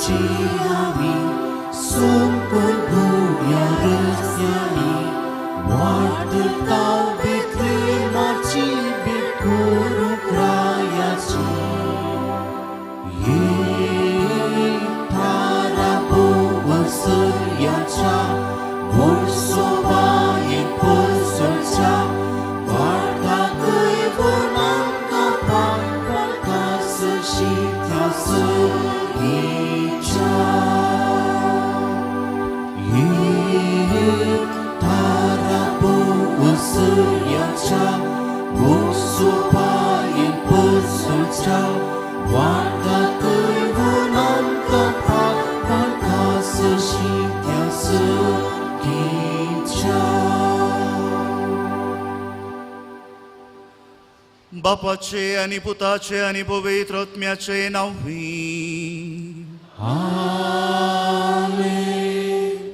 आमी सोंपून भुवया रस्त्यांनी वाटता बेतलेमाची भेट करूंक रायाची थारा बोवसर्याच्या वर्सोबाये पसरच्या वार्ता कैवण आमकां पावता सशीत्या सगीच्या थारा बोवसर्याच्या वर्सोबाये पसरच्या वार्ता कैवण आमकां पावता सशीत्या सगीच्या बापाचे आणि पुताचे आणि पवित्र आत्म्याचे नावी आमेन.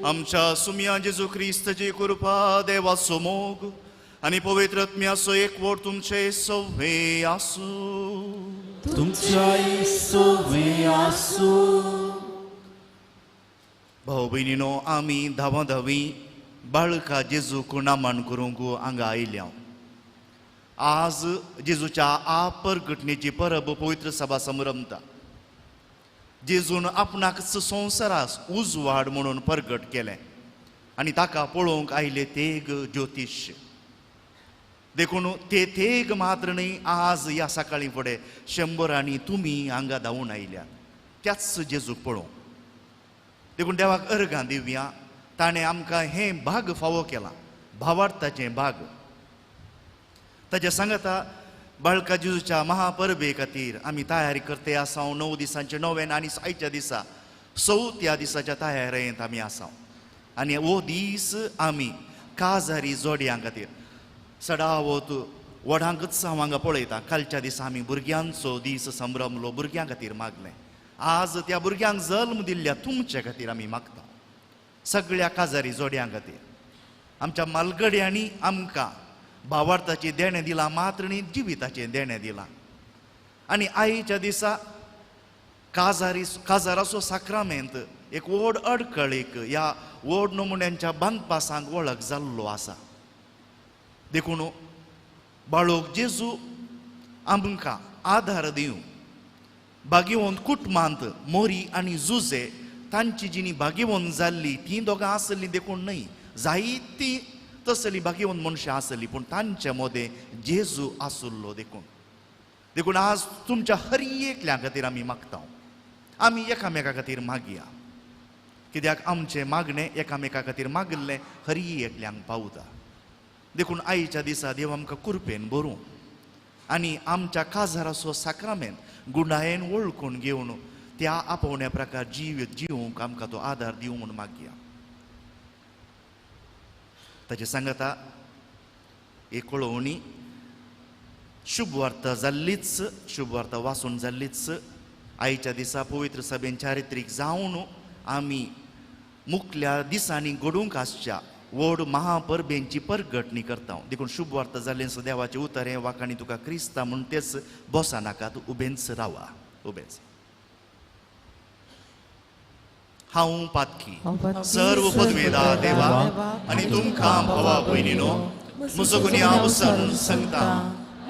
आमच्या सुम्या जेजू ख्रिस्ताची कृपा देवाचो मोग आणि पवित्र आत्म्याचो एकवट तुमचे सवे आसू तुमच्या सोवे आसू. भाऊ भयणीनो आमी धावी बाळका जेजूक नामान करूंक हांगा आयल्या. आज जेजूच्या परगटणेची परब पवित्र सभा समरमता. जेजून आपणाकच संवसारास उजवाड म्हणून परगट केलें आनी ताका पळोवंक आयले तेग ज्योतिष. देखून ते तेग मात्र न्ही आज ह्या सकाळी फुडें 100 तुमी हांगा धांवून आयल्या त्याच जेजूक पळोवंक. देखून देवाक अर्गां दिवया. ताणें आमकां हें भाग फावो केलां भावार्थाचें भाग. ताच्या सांगता बाळका जेजूच्या महापरबे खातीर आमी तयारी करते आसा. 9 दिसांचे नोवेन आनी आयच्या दिसा 4थ्या दिसाच्या तयारेंत आमी आसा. आनी हो दीस आमी काजारी जोड्यां खातीर सदावत व्हडांकच हांव हांगा पळयता. कालच्या दिसा आमी भुरग्यांचो दीस संभ्रमलो, भुरग्यां खातीर मागलें. आज त्या भुरग्यांक जल्म दिल्ल्या तुमचे खातीर आमी मागता. सगळ्या काजारी जोड्यां खातीर आमच्या मालगड्यांनी आमकां भावार्थाची देणें दिलां मात्र न्ही जिविताचें देणें दिलां. आनी आयच्या दिसा काजाराचो साक्रामेंत एक व्हड अडकळीक ह्या व्हड नमुन्यांच्या बांदपासांक वळख जाल्लो आसा. देखून बाळोक जेजू आमकां आधार दिवं. भागिवंत कुटुंबांत मोरी आनी जुजे तांची जी भागिवंत जाल्ली तीं दोगां आसलीं देखून न्हय, जायतीं तसली भागिवंत मनशां आसलीं पूण तांचे मदें जेजू आसुल्लो. देखून आज तुमच्या हर एकल्या खातीर आमी मागता. आमी एकामेका खातीर मागया कित्याक आमचें मागणें एकामेका खातीर मागल्लें हर एकल्यांक पावता. देखून आयच्या दिसा देव आमकां कृपेन भरूं आनी आमच्या काजाराचो साक्रामेंत गुणायेन वळखून घेवन त्या आपोवण्या प्रकार जिवंक आमकां तो आदार दिवं म्हूण मागया. ताचे सांगता एक कळोवणी शुभ वार्ता जाल्लीच, शुभ वार्ता वाचून जाल्लीच. आयच्या दिसा पवित्र सभेन चारित्रीक जावन आमी मुखल्या दिसांनी घडूंक आसच्या व्हड महापरबेंची परगटणी करता. देखून शुभ वार्ता जाल्लेच देवाचें उतर हें वाकाणी तुका क्रिस्ता म्हूण तेच बसा नाकात, उबेंच रावा, उबेंच. हांव पातकी सर्व पदवेदा देवा आनी तुमकां भावा भयणीनो म्हजो गुन्यांव विसरून सांगता.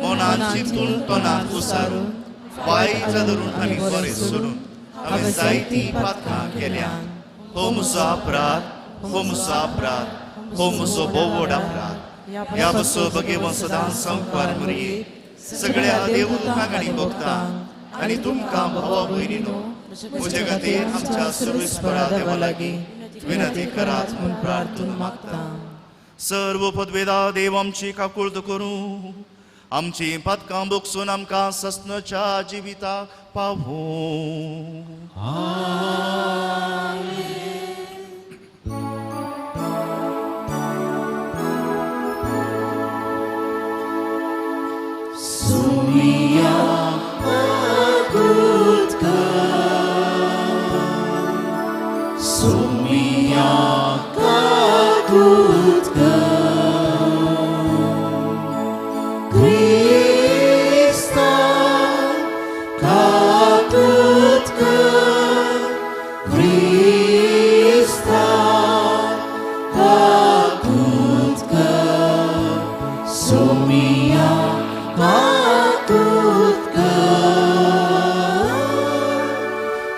मनांत चिंतून तोंडांत उसारून वायट धरून आनी बरें सोडून हांवें जायतीं पातकां केल्यां. हो म्हजो अपराध, हो म्हजो अपराध, हो म्हजो भोव व्हड अपराध. ह्या बसो भगेवन सदां संवकार मरये सगळ्या देवदूतांक आनी भक्तांक आनी तुमकां भावा भयणीनो म्हजे खातीर आमच्या सर्वेस्परा देवा लागीं विनंती करात म्हूण प्रार्थून मागता. सर्व पदवेदा देव आमची काकुळट करूं आमची पातकां बोगसून आमकां सस्नच्या जिविताक पावूं. Sumia agutka, Sumia agutka, Krista agutka, Sumia takut ke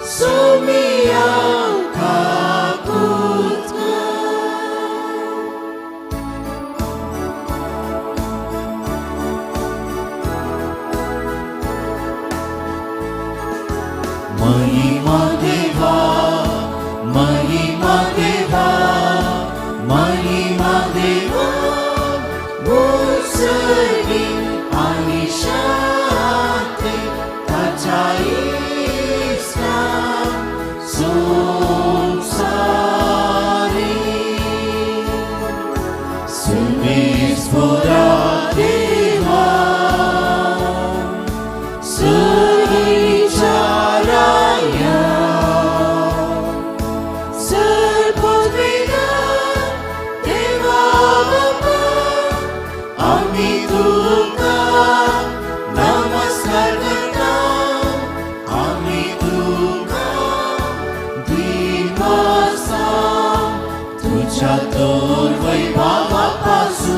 Sumia takut ke Mahima Deva Mahima Deva Mahima Deva Musri Anishati Tajaisna Sumsari Sunisvara Deva Sricaraya Serpodvina Deva Bapa Ami Tuka Namaskar करता Ami Tuka Divasa Tuझ्या तोर वैभवापासून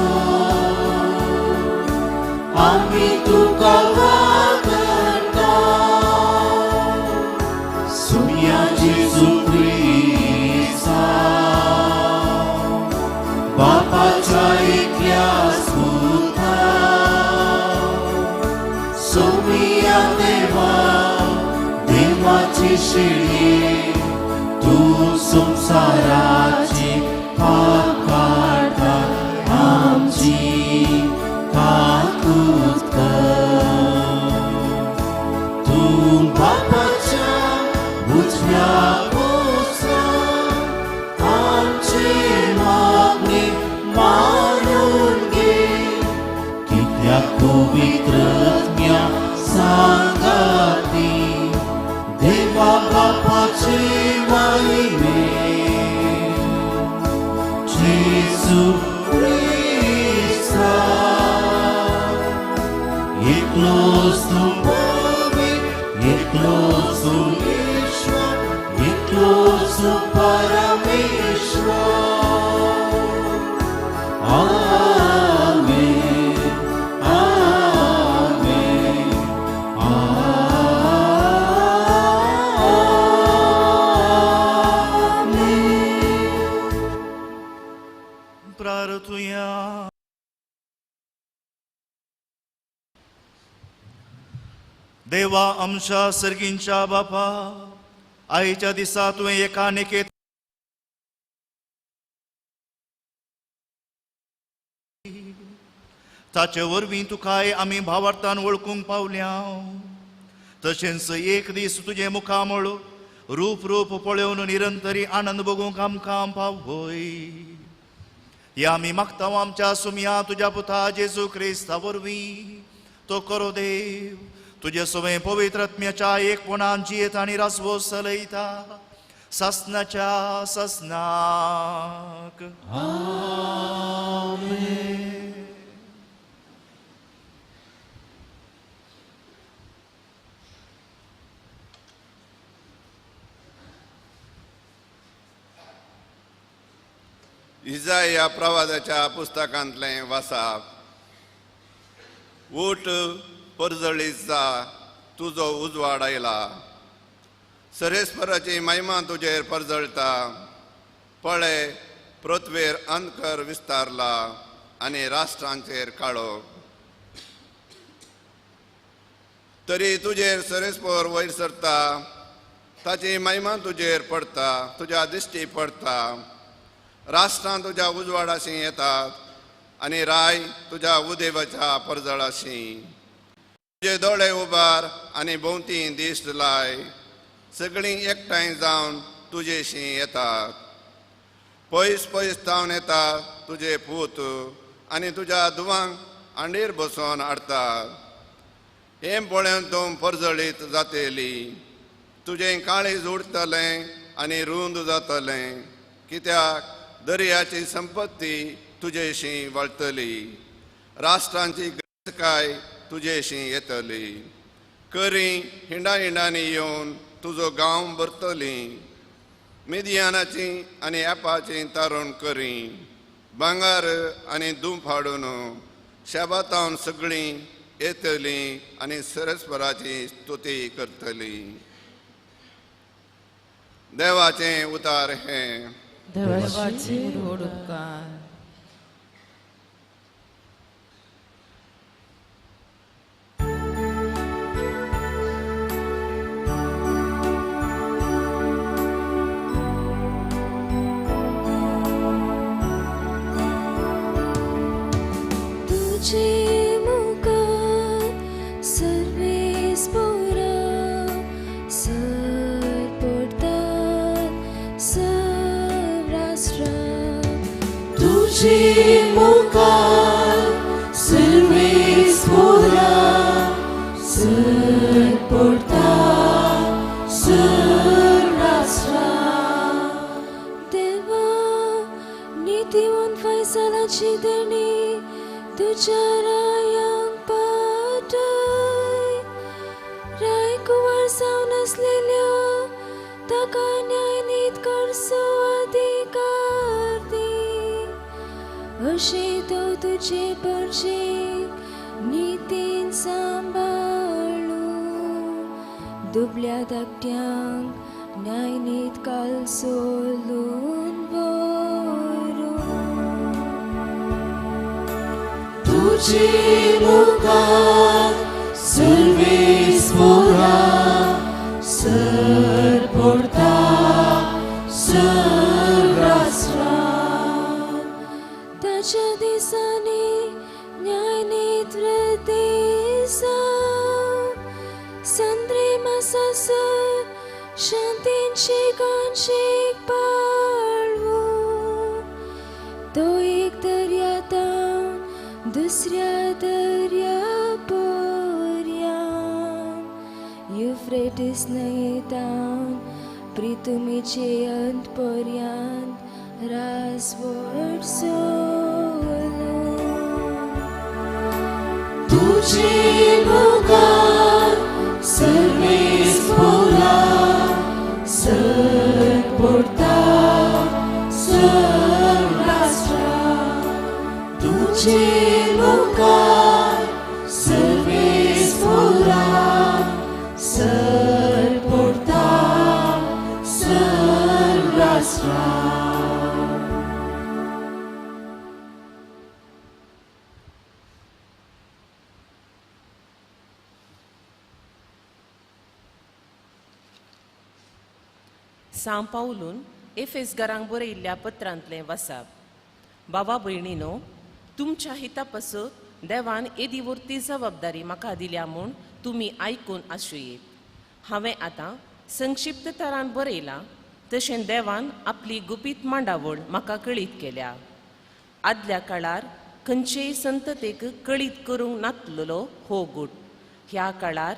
Ami Tuka वागता Sumia Jesu ख्रिस्ता बापाच्या इतिहास होता सोमिया देवा देवाची शिडी तू संसाराची पाप काढता आमची ताकद कर तू बापाच्या बुजव्या पोसा आमची मागणी मानून घे कित्याक पवित्रज्ञा सांगाती देवा बापाचे महिमे जेजू ख्रिस्ता एकलोच तू पवित्र एकलोच तू ईश्वर एकलोच तू परमेश्वर Amen, Amen, Amen. प्रार्थूया. देवा आमच्या सर्गींच्या बापा आईच्या दिसा तुवें एकानिकेत ताचे वरवीं तुकाय आमी भावार्थान वळखूंक पावल्या तशेंच एक दीस तुजे मुखामळ रूप रूप पळोवन निरंतरी आनंद भोगूंक आमकां पावय या आमी मागता आमच्या सुमया तुज्या पुता जेजू क्रिस्ता वरवीं तो करो देव तुजे सवय पवित्र आत्म्याच्या एकपणान जियेत आनी रासवो चलयता ससनाच्या ससनाक आमेन. इसाया प्रवादाच्या पुस्तकांतलें वाचप. ऊठ परजळीचा तुजो उजवाड आयला सरेस्पराची महिमा तुजेर परजळटा पळय पृथ्वेर अंधकार विस्तारला आनी राष्ट्रांचेर काळोख तरी तुजेर सरेस्पर वयर सरता ताची महिमा तुजेर पडटा तुज्या दिश्टी पडटा राष्ट्रां तुज्या उजवाडाशी येतात आनी राय तुज्या उदेवाच्या परजळाशी तुजे दोळे उबार आनी भोंवती दिश्ट लाय सगळीं एकठांय जावन तुजेशी येतात पयस पयस तावन येतात तुजे पूत आनी तुज्या दुवांक आंडीर बसोवन हाडतात हें पळोवन तूं परजळीत जातेली तुजें काळीज उडतलें आनी रुंद जातलें कित्याक दर्याची संपत्ती तुजेशी वळटली राष्ट्रांची गरजकाय तुजेशी येतली करी हिंडा हिंडांनी येवन तुजो गांव भरतली मिदियानाची आनी एपाची तारण करी भांगार आनी दूं फाडून शेबातावन सगळीं येतलीं आनी सरस्वराची स्तुती करतलीं. देवाचें उतार हें. देवाची व्हड उपकार. तुझे मुखार सर्वेस पोरा सर पडतात सर्वराष्ट्रा. तुझे मुखार सर्वेस पोरा सर पडतात सर्वराष्ट्रा. देवा नितीवन फैसलाची देणी तुझ्या रायांक पाठय. राय कुवार जावन असलेल्या ताका न्याय नीत करचो अधिकार दी. अशें तो तुजे परजेक नितीन सांबाळू. दुबल्या धाकट्यांक न्याय नीत कालचो लून व्हरू. तुझे मुखार सर्वेस पोरा सर पडतात सर्वराष्ट्रा. ताच्या दिसांनी न्याय नीत वृद्धी जावं. संद्रे मासासर शांतींची कांशीक पाळवू. तो एक दर्यातावन दुसऱ्या दर्या पर्यान. युफ्रेटीस न्हंयेतावन प्रितुमीचे अंत पर्यंत रासवड चलूं. तुझे मुखार सर्वेस पोरा सर पडतात सर्वराष्ट्रा. तुझे मुखार सर्वेस पोरा सर पडतात सर्वराष्ट्रा. सांव पावलून एफेसकारांक बरयल्ल्या पत्रांतलें वाचप. बाबा भयणीनो, तुमच्या हिता पासत देवान येदी व्हरती जबाबदारी म्हाका दिल्या म्हूण तुमी आयकून आसुयेत. हांवें आतां संक्षिप्त तरान बरयलां तशें देवान आपली गुपीत मांडावळ म्हाका कळीत केल्या. आदल्या काळार खंयचेय संततेक कळीत करूंक नासलेलो हो गूट ह्या काळार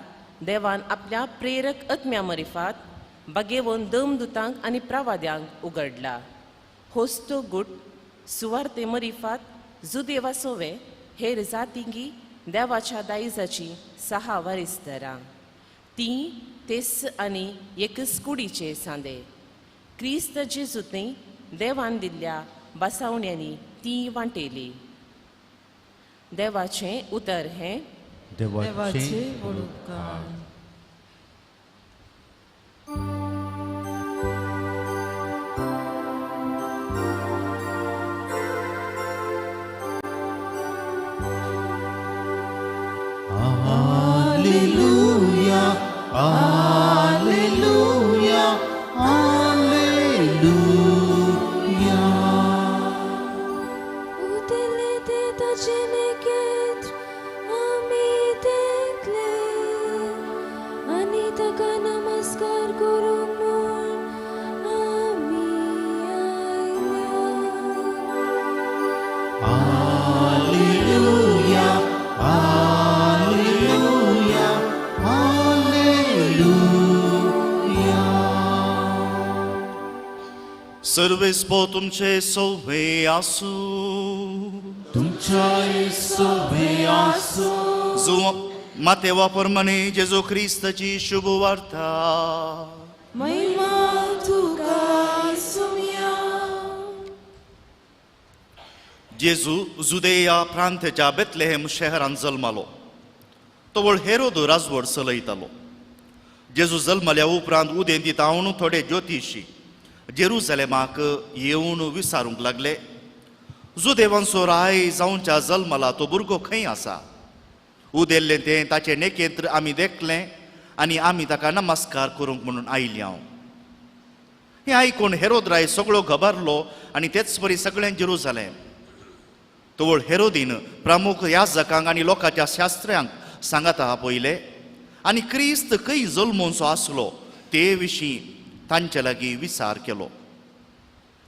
देवान आपल्या प्रेरक आत्म्या मरिफात बागेवन दमदुतांक आनी प्रवाद्यांक उगडला. होस्तो गूट सुवार्ते मरिफात जुदे वा सोवे हेर जातींगी देवाच्या दायजाची 6 वारिस्तरां. तीं तेस आनी एकच कुडीचे सांदे. क्रिस्त जेजूतय देवान दिल्ल्या बसावण्यांनी तीं वांटेली. देवाचें उतर हें. देवाचे व्हड उपकार. Alleluia, alleluia, alleluia. Utile te tacene ketr ami tekle. Ani taka namaskar kuru mun ami ailya. Alleluia, alleluia, alleluia. सर्वेस्पो तुमचे सोवे आसू. तुमच्या सोबे आसो. जो मातेवा प्रमाणे जेजू ख्रिस्ताची शुभ वार्ता. महिमा तुका सुम्या. जेजू जुदेया प्रांताच्या बेतलेहेम शहरान जल्मालो. तो वळ हेरोद राजवड चलयतालो. जेजू जल्मल्या उपरांत उदें दितावन थोडे ज्योतिशी जेरुसलेमाक येवन विचारूंक लागले, जुदेवांचो राय जावच्या जल्मला तो भुरगो खंय आसा? उदेल्ले तें ताचे नेकेंत्र आमी देखलें आनी आमी ताका नमस्कार करूंक म्हणून आयली हांव. हें आयकून हेरोद राय सगळो घबारलो आनी तेच परी सगळें जेरुसलेम. तवळ हेरोदीन प्रमुख याजकांक आनी लोकांच्या शास्त्र्यांक सांगता पयले आनी क्रिस्त खंय जल्मोवचो आसलो ते विशीं तांचे लागीं विचार केलो.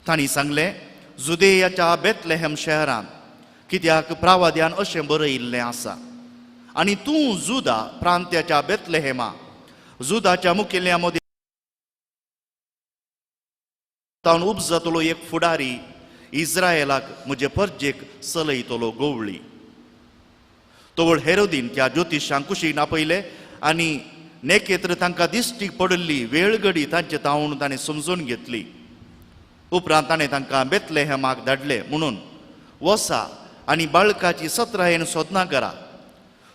तांणी सांगलें, जुदेयाच्या बेतलेहेम शहरांत, कित्याक प्रावाद्यान अशें बरयिल्लें आसा, आनी तूं जुदा प्रांत्याच्या बेतलेहेमा जुदाच्या मुखेल्या मदीं तावन उपजतलो एक फुडारी इस्रायेलाक म्हजे परजेक चलयतलो गवळी. तवळ हेरोदीन त्या ज्योतिशांक कुशीक आपयले आनी नेकेत्र तांकां दिश्टी पडली वेळगडी तांचे तावून ताणें समजून घेतली. उपरांत ताणें तांकां बेतलेहेमाक धाडले म्हणून वसा आनी बाळकाची 17 सोदना करा.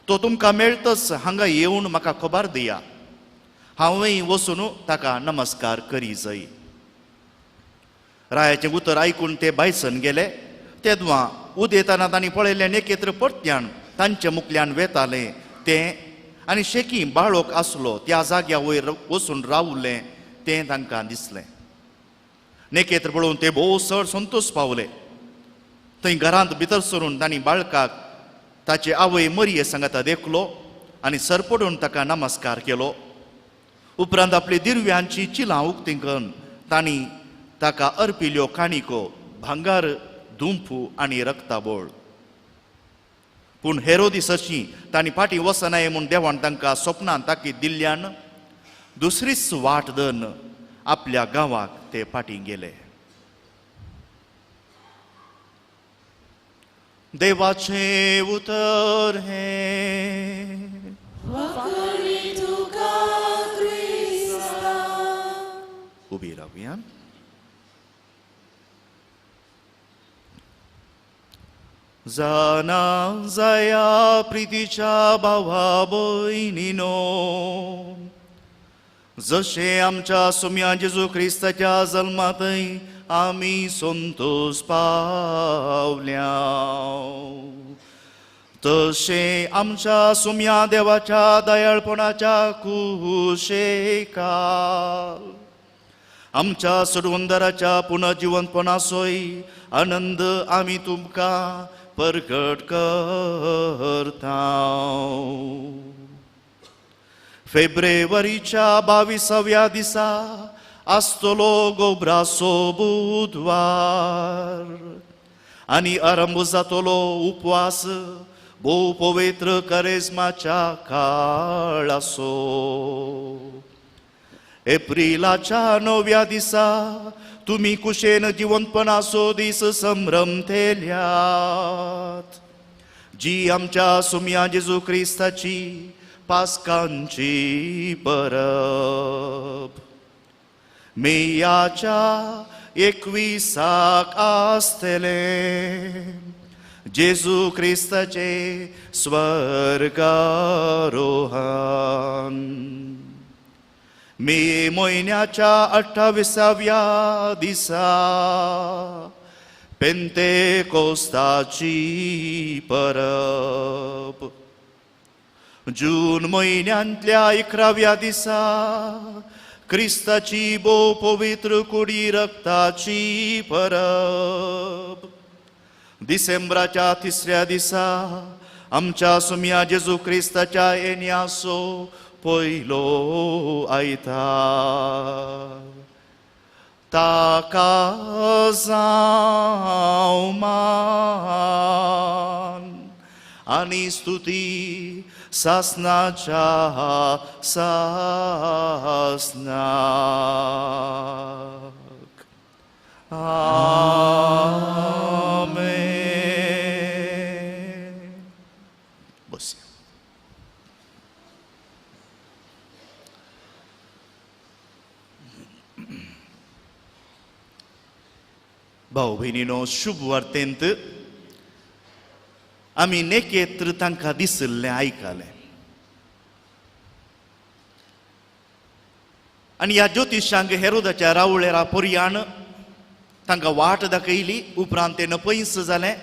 तो तुमकां मेळटच हांगा येवन म्हाका खबर दिया. हांवय वचून ताका नमस्कार करी जाय. रायाचें उतर आयकून ते भायसन गेले. तेदवां उदेताना तांणी पळयलें नेकेत्र परत्यान तांच्या मुखल्यान वेतालें तें आनी शेकी बाळोक आसलो त्या जाग्या वयर वचून रावलें तें तांकां दिसलें. नेकेत्र पळोवन ते भोव चड संतोश पावले. थंय घरांत भितर सरून तांणी बाळकाक ताचे आवय मरिये सांगता देखलो आनी सरपडून ताका नमस्कार केलो. उपरांत आपली दिव्यांची चिलां उक्ती करून तांणी ताका अर्पिल्ल्यो काणिको, भांगार, धुंपू आनी रक्ताबोळ. पूण हेरोदिसाची तांणी फाटीं वचनाय म्हूण देवान तांकां स्वप्नांत ताकीद दिल्ल्यान दुसरीच वाट धरून आपल्या गांवाक ते फाटीं गेले. देवाचें उतर हें उबी रावया. जाना जाया प्रितीच्या भावा भयणीनो, जशें आमच्या सुम्या जेजू क्रिस्ताच्या जल्मांतय आमी संतोश पावल्या, तशें आमच्या सुम्या देवाच्या दयाळपणाच्या कुशेकार आमच्या सडवंदराच्या पुनर्जिवंतपणाचोय आनंद आमी तुमकां परगट करता. फेब्रुवारीच्या 22व्या दिसा आसतलो गोब्राचो बुधवार आनी आरंभ जातलो उपवास भोव पवित्र करेजमाच्या काळाचो. एप्रिलाच्या 9व्या दिसा तुमी कुशेन जिवंतपणाचो दीस संभ्रम थेल्यात, जी आमच्या सुम्या जेजू क्रिस्ताची पास्कांची परब. मेयाच्या 21 आसतले जेजू क्रिस्ताचे स्वर्गारोहण. मे म्हयन्याच्या 28व्या दिसा पेंतेकोस्ताची परब. जून म्हयन्यांतल्या 11व्या दिसा क्रिस्ताची भोव पवित्र कुडी रक्ताची परब. डिसेंबराच्या 3ऱ्या दिसा आमच्या सुम्या जेजू क्रिस्ताच्या येण्याचो पयलो आयतार. ताका जावं मान आनी स्तुती सासनाच्या सासनाक. आमेन. बसया. भाऊ भयणीनो, शुभ वार्तेंत आमी नेकेत्र तांकां दिसल्लें आयकलें. आनी ह्या ज्योतिशांक हेरोदाच्या रावळेरा पर्यान तांकां वाट दाखयली. उपरांत ते नपयस जालें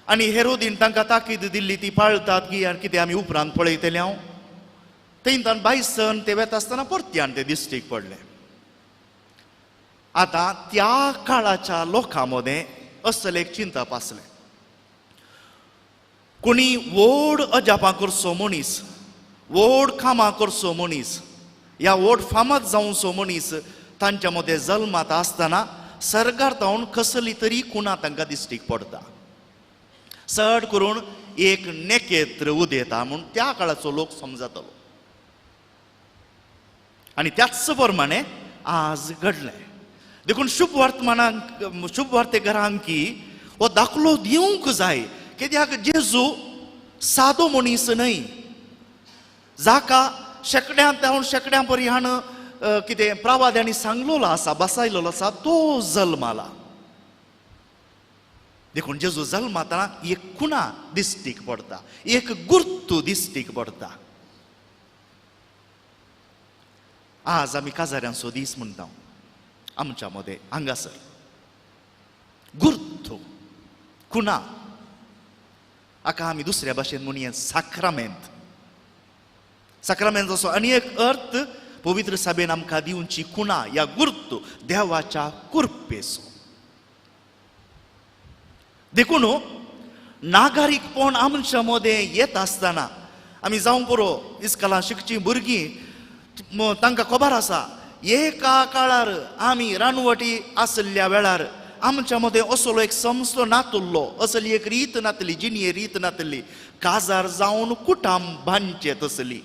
आनी हेरोदीन तांकां ताकीद दिल्ली ती पाळतात की कितें आमी उपरांत पळयतले. हांव थंयच्यान बायसन ते वेता आसतना परत्यान ते दिश्टीक पडले. आतां त्या काळाच्या लोकां मदें असले एक चिंतप आसलें. कोणी व्हड अजापां करचो मनीस, व्हड कामां करचो मनीस, ह्या व्हड फामाद जावचो मनीस तांच्या मदें जल्मात आसतना सर्गार्थावन कसली तरी कुणां तांकां दिश्टीक पडटा. चड करून एक नेकेत्र उदेता म्हूण त्या काळाचो लोक समजतलो. आनी त्याच प्रमाणे आज घडलें. देखून शुभ वार्तेकारांकी हो दाखलो दिवंक जाय. कित्याक जेजू सादो मनीस न्हय, जाका शेकड्यां पर्यान कितें प्रवाद्यांनी सांगलेलो आसा, बसयलेलो आसा, तो जल्माला. देखून जेजू जल्मातना एक खुणा दिश्टीक पडटा, एक गुर्तू दिश्टीक पडटा. आज आमी काजाऱ्यांचो दीस म्हणटा आमच्या मदें हांगासर. गुर्तू, खुणा, हाका आमी दुसऱ्या भाशेन म्हणया साक्रामेंत. साक्रामेंताचो आनी एक अर्थ पवित्र सभेन आमकां दिवची खुणा या गुर्तू देवाच्या कृपेचो. देखून नागरीकपण आमच्या मदें येत आसतना आमी जावं पळो इस्कॉलां शिकचीं भुरगीं तांकां खबर आसा एका काळार आमी रानवटी आसल्या वेळार आमच्या मदें असलो एक संस्थ नातुल्लो, असली एक रीत नातली, जिणी रीत नातली. काजार जावन कुटाम बांदचे तसली.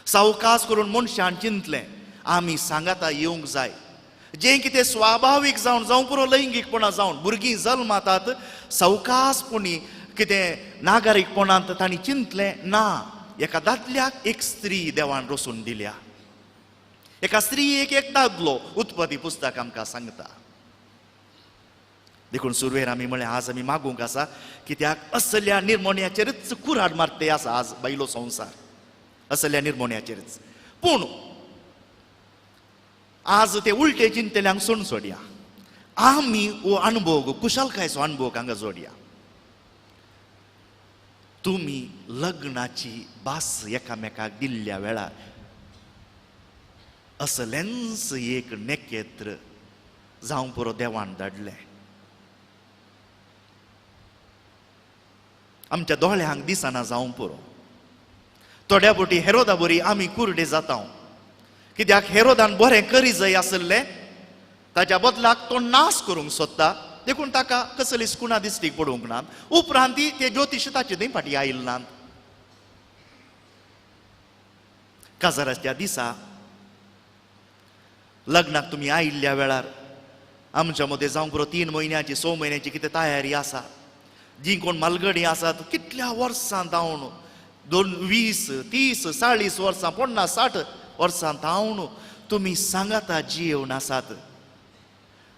सावकास करून मनशान चिंतलें आमी सांगाता येवंक जाय. जें कितें स्वाभावीक जावं पुरो लैंगीकपणां जावन भुरगीं जल्मातात, सावकासपणी कितें नागरीकपणांत तांणी चिंतलें ना, एका दादल्याक एक स्त्री देवान रचून दिल्या, एका स्त्रीक एक दादलो. उत्पत्ती पुस्तक आमकां सांगता. देखून सुरवेर आमी म्हळें आज आमी मागूंक आसा, कित्याक असल्या निर्मोण्याचेरच कुराड मारते आसा आज बायलो संवसार, असल्या निर्मोण्याचेरच. पूण आज ते उलटे चिंतल्यांक सोडून सोडया. आमी हो अनुभव, कुशलकायेचो अनुभव हांगा जोडया. तुमी लग्नाची भास एकामेकाक दिल्ल्या वेळार असलेंच एक नेकेत्र जावं पुरो देवान धाडलें. आमच्या दोळ्यांक दिसना जावं पुरो. थोड्या फावटी हेरोदा बरी आमी कुर्डे जाता. कित्याक हेरोदान बरें करी जाय आसलें, ताच्या बदलाक तो नाश करूंक सोदता. देखून ताका कसलीच कुणा दिश्टीक पडूंक नात. उपरांत ते ज्योतिश ताचे थंय फाटीं आयिल्ले नात. काजाराच्या दिसा लग्नाक तुमी आयिल्ल्या वेळार आमच्या मदें जावं पुरो 3 म्हयन्याची 6 म्हयन्याची कितें तयारी आसा. जी कोण मालगडी आसात कितल्या वर्सां जावन 20, 30, 40 वर्सां, 50, 60 वर्सां जावन तुमी सांगाता जियेवन आसात.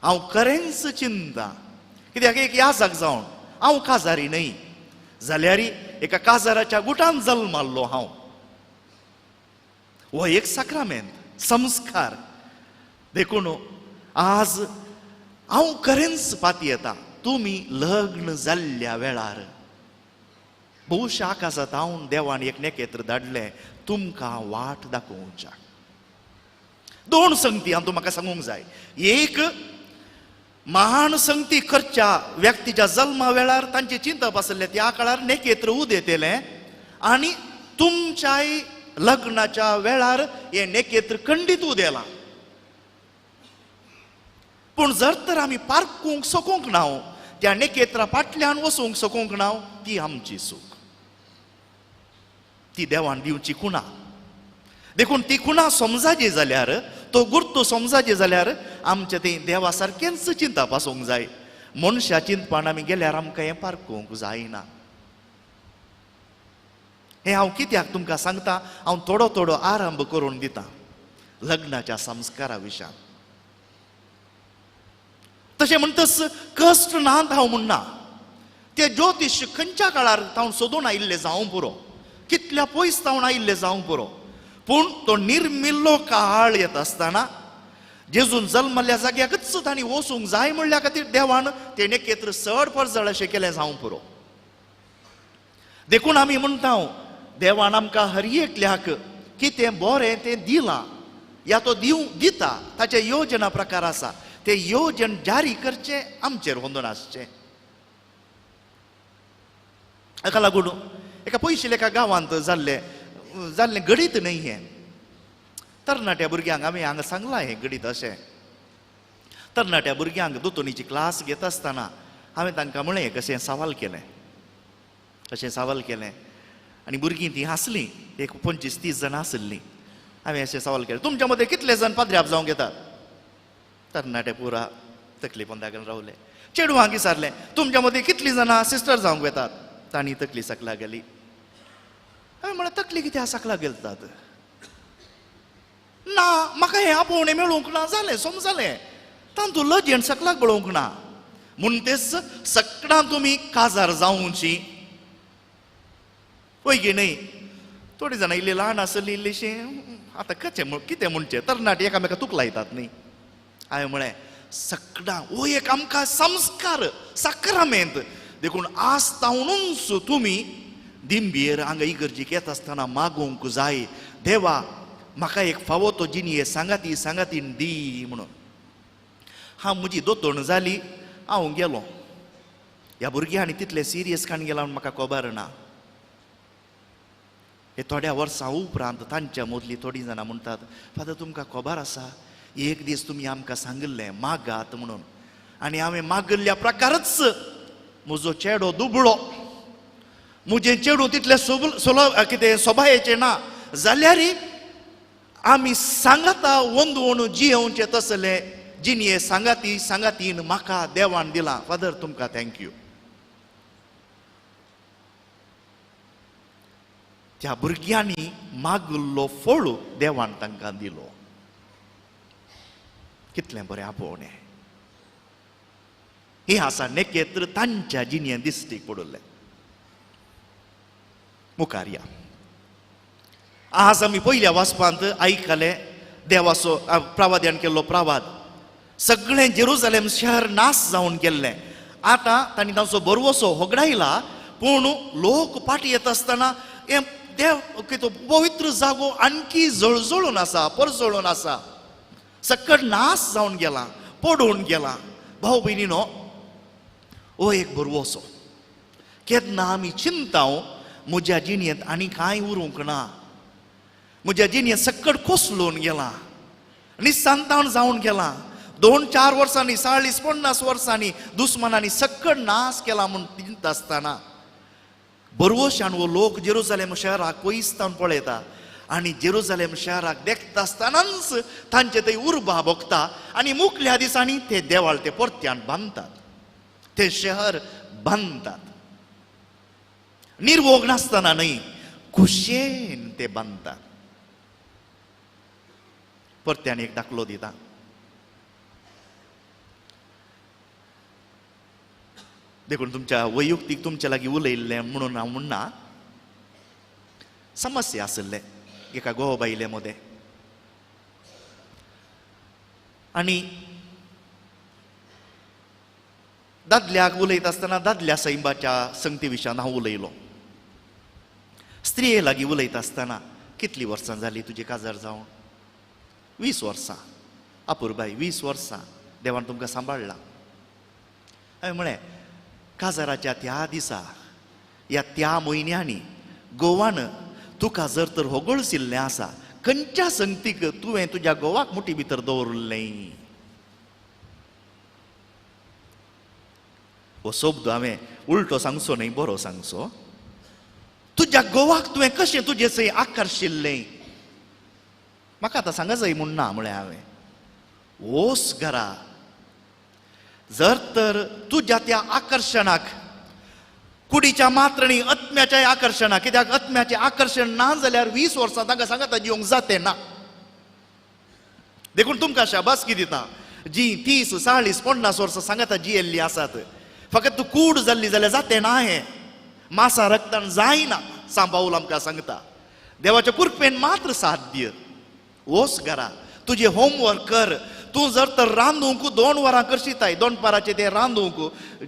हांव खरेंच चिंता, कित्याक एक याजक जावन हांव काजारी न्हय जाल्यार एका काजाराच्या गुटान जल्माल्लो हांव. हो एक साक्रामेंत, संस्कार. देखून आज हांव खरेंच पाती येता, तुमी लग्न जाल्ल्या वेळार भौशा आकाशांत हांव देवान एक नेकेत्र धाडलें तुमकां वाट दाखोवच्या. 2 संगती हांव तुमकां सांगूंक जाय. एक, महान संगती करच्या व्यक्तीच्या जल्मा वेळार तांचे चिंतप आसलें त्या काळार नेकेत्र उदेतेलें, आनी तुमच्याय लग्नाच्या वेळार हें नेकेत्र खंडीत उदेलां. पूण जर तर आमी पारखूंक सोकूंक ना, त्या नेकेत्रा फाटल्यान वचूंक सोकूंक ना, ती आमची चूक. ती देवान दिवची खुणा. देखून ती खुणा समजाची जाल्यार, तो गुर्तो समजाची जाल्यार आमचे ते देवा सारकेंच चिंतप आसूंक जाय. मनशा चिंतपान आमी गेल्यार आमकां हें पारखूंक जायना. हें हांव कित्याक तुमकां सांगता, हांव थोडो थोडो आरंभ करून दितां लग्नाच्या संस्कारा विशयान. तशें म्हणटस कश्ट नात हांव म्हणना, ते ज्योतिष खंयच्या काळार तावन सोदून आयिल्ले जावं पुरो, कितल्या पयस तावन आयिल्ले जावं पुरो, पूण तो निर्मिल्लो काळ येत आसतना जेजून जल्मल्ल्या जाग्याकच तांणी वचूंक जाय म्हणल्या खातीर देवान तेणे केत्र चड परजळ अशें केलें जावं पुरो. देखून आमी म्हणटा देवान आमकां हर एकल्याक कितें बरें तें दिलां या तो दिता, ताचे योजना प्रकार आसा, ते योजन जारी करचे आमचेर वंदन आसचें. हाका लागून एका पयशिल्ल्या एका गांवांत जाल्लें गणीत न्हय हें. तरणाट्या भुरग्यांक आमी हांगा सांगलां हें गणीत अशें. तरणाट्या भुरग्यांक दोतोनीची क्लास घेता आसतना हांवें तांकां म्हळें कशें सवाल केलें आनी भुरगीं तीं हांसलीं. एक 25-30 जाणां आसलीं. हांवें अशें सवाल केलें, तुमच्या मदीं कितले जाण पाद्र्याप जावंक येतात? तरणाटे पुरा तकली पोंदागून रावले. चेडवांक विचारलें, तुमच्या मदीं कितलीं जाणां सिस्टर जावंक येतात? तांणी तकली सकला गेली. हांवें म्हळें, तकली कित्याक सकला गेलतात? ना, म्हाका हें आपोवणें मेळूंक ना जालें, समजलें. तांतूं लजेन सकलाक बळोवंक ना. म्हणटेच सकाळां तुमी काजार जावची पळय गे न्हय. थोडीं जाणां इल्लीं ल्हान आसलीं, इल्लीशीं आतां कितें म्हणचें, तरणाटी एकामेका तुक लायतात न्ही. हांवें म्हळें, सकाळां हो एक आमकां संस्कार, साक्रामेंत. देखून आज तावनूच तुमी दिंबेर हांगा इगर्जेक येता आसतना मागोवंक जाय, देवा म्हाका एक फावो तो जिनिये सांगातीन दी म्हणून. हांव म्हजी दोतोण जाली, हांव गेलो. ह्या भुरग्यांनी तितले सिरियस काण गेला म्हूण म्हाका खबर ना. हे थोड्या वर्सां उपरांत तांच्या मदलीं थोडीं जाणां म्हणटात, फादर तुमकां खबर आसा, एक दीस तुमी आमकां सांगिल्लें मागात म्हणून, आनी हांवें मागिल्ल्या प्रकारच म्हजो चेडो दुबळो. म्हजें चेडूं तितलें कितें सोबायेचें ना जाल्यार आमी सांगाता वंदवण जियेवचें तसलें जिनिये सांगातीन म्हाका देवान दिलां. फादर तुमकां थँक्यू. त्या भुरग्यांनी मागिल्लो फळ देवान तांकां दिलो. कितलें बरें आपोवणें. हें आसा नेकेत्र तांच्या जिणेन दिश्टीक पडलें. मुखार या. आज आमी पयल्या वाचपांत आयकलें देवाचो प्रवाद्यान केल्लो प्रवाद. सगळें जेरुसलेम शहर नास जावन गेल्लें. आतां तांणी तांचो बरवसो होगडायला, पूण लोक फाटी येता आसतना देव तो पवित्र जागो आणखी जळजळून आसा, परजळून आसा. सकट नास जावन गेला, पडून गेला. भाव भयणीनो, हो एक बरवसो. केन्ना आमी चिंताव म्हज्या जिणेंत आनी कांय उरूंक ना, म्हज्या जिणेंत सकट कोसलून गेला, निस्संतान जावन गेला. 2-4 वर्सांनी 40-50 वर्सांनी दुस्मानांनी सकट नास केला म्हूण चिंता आसतना बरवशान वो लोक जेरुसलेम शहराक पयसतावन पळयता आनी जेरुसलेम शहराक देखता आसतनाच तांचे थंय उर्बा भोगता आनी मुखल्या दिसांनी ते देवाळ ते परत्यान बांदतात, ते शहर बांदतात. निर्वोग नासतना न्हय, खुशेन ते बांदतात. परत्यान एक दाखलो दिता. देखून तुमच्या वैयक्तीक तुमच्या लागीं उलयल्लें म्हणून हांव म्हणना. समस्या आसले एका घोव बायले मदें आनी दादल्याक उलयता आसतना दादल्या सैमाच्या संगती विशयान हांव उलयलो. स्त्रिये लागीं उलयता आसतना कितलीं वर्सां जालीं तुजें काजार जावन? 20 वर्सां. अपुरबाई 20 वर्सां देवान तुमकां सांबाळ्ळां. हांवें म्हळें काजाराच्या त्या दिसा या त्या म्हयन्यांनी गोवान तुका जर तर होगळसिल्लें आसा, खंयच्या संगतीक तुवें तुज्या घोवाक मुठी भितर दवरलें? हो शब्द हांवें उलटो सांगचो न्हय, बरो सांगचो. तुज्या घोवाक तुवें कशें तुजें सय आकर्शिल्लें? म्हाका आतां सांगा जाय म्हूण ना म्हळें हांवें. ओस घरा जर तर तुज्या त्या आकर्शणाक कुडीच्या मात्रणी आत्म्याच्या आकर्शणाक, कित्याक आत्म्याचें आकर्शण ना जाल्यार 20 वर्सां तांकां सांगाता जिवंक जातें ना. देखून तुमकां शाबासकी दिता जी 30, 40, 50 वर्सां सांगाता जियेल्लीं आसात. फकत कूड जाल्ली जाल्यार जाते ना हे मासा रक्तान जायना सांबावूल आमकां सांगता. देवाच्या कृपेन मात्र साध्य. वोस घरा तुझे होमवर्क कर. तूं जर तर रांदूंक 2 वरां करशिताय दोनपाराचे ते रांदूंक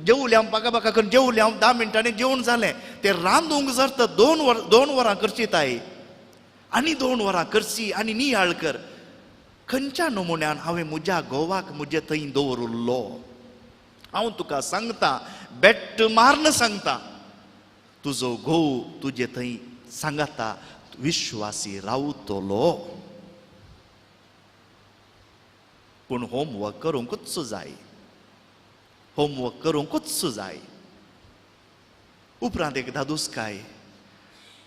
जेवल्या बाका करून जेवल्या 10 मिनटांनी जेवण जालें ते रांदूंक जर तर 2 वरां करशिताय आनी 2 वरां करची आनी नियाळ कर. खंयच्या नमुन्यान हांवें म्हज्या घोवाक म्हजे थंय दवरलो. हांव तुका सांगता बेट्ट मारन सांगता तुजो घोव तुजे थंय सांगता विश्वासी रावतलो. पूण होमवर्क करूंकूच जाय. होमवर्क करूंकूच जाय. उपरांत एक धादुसकाय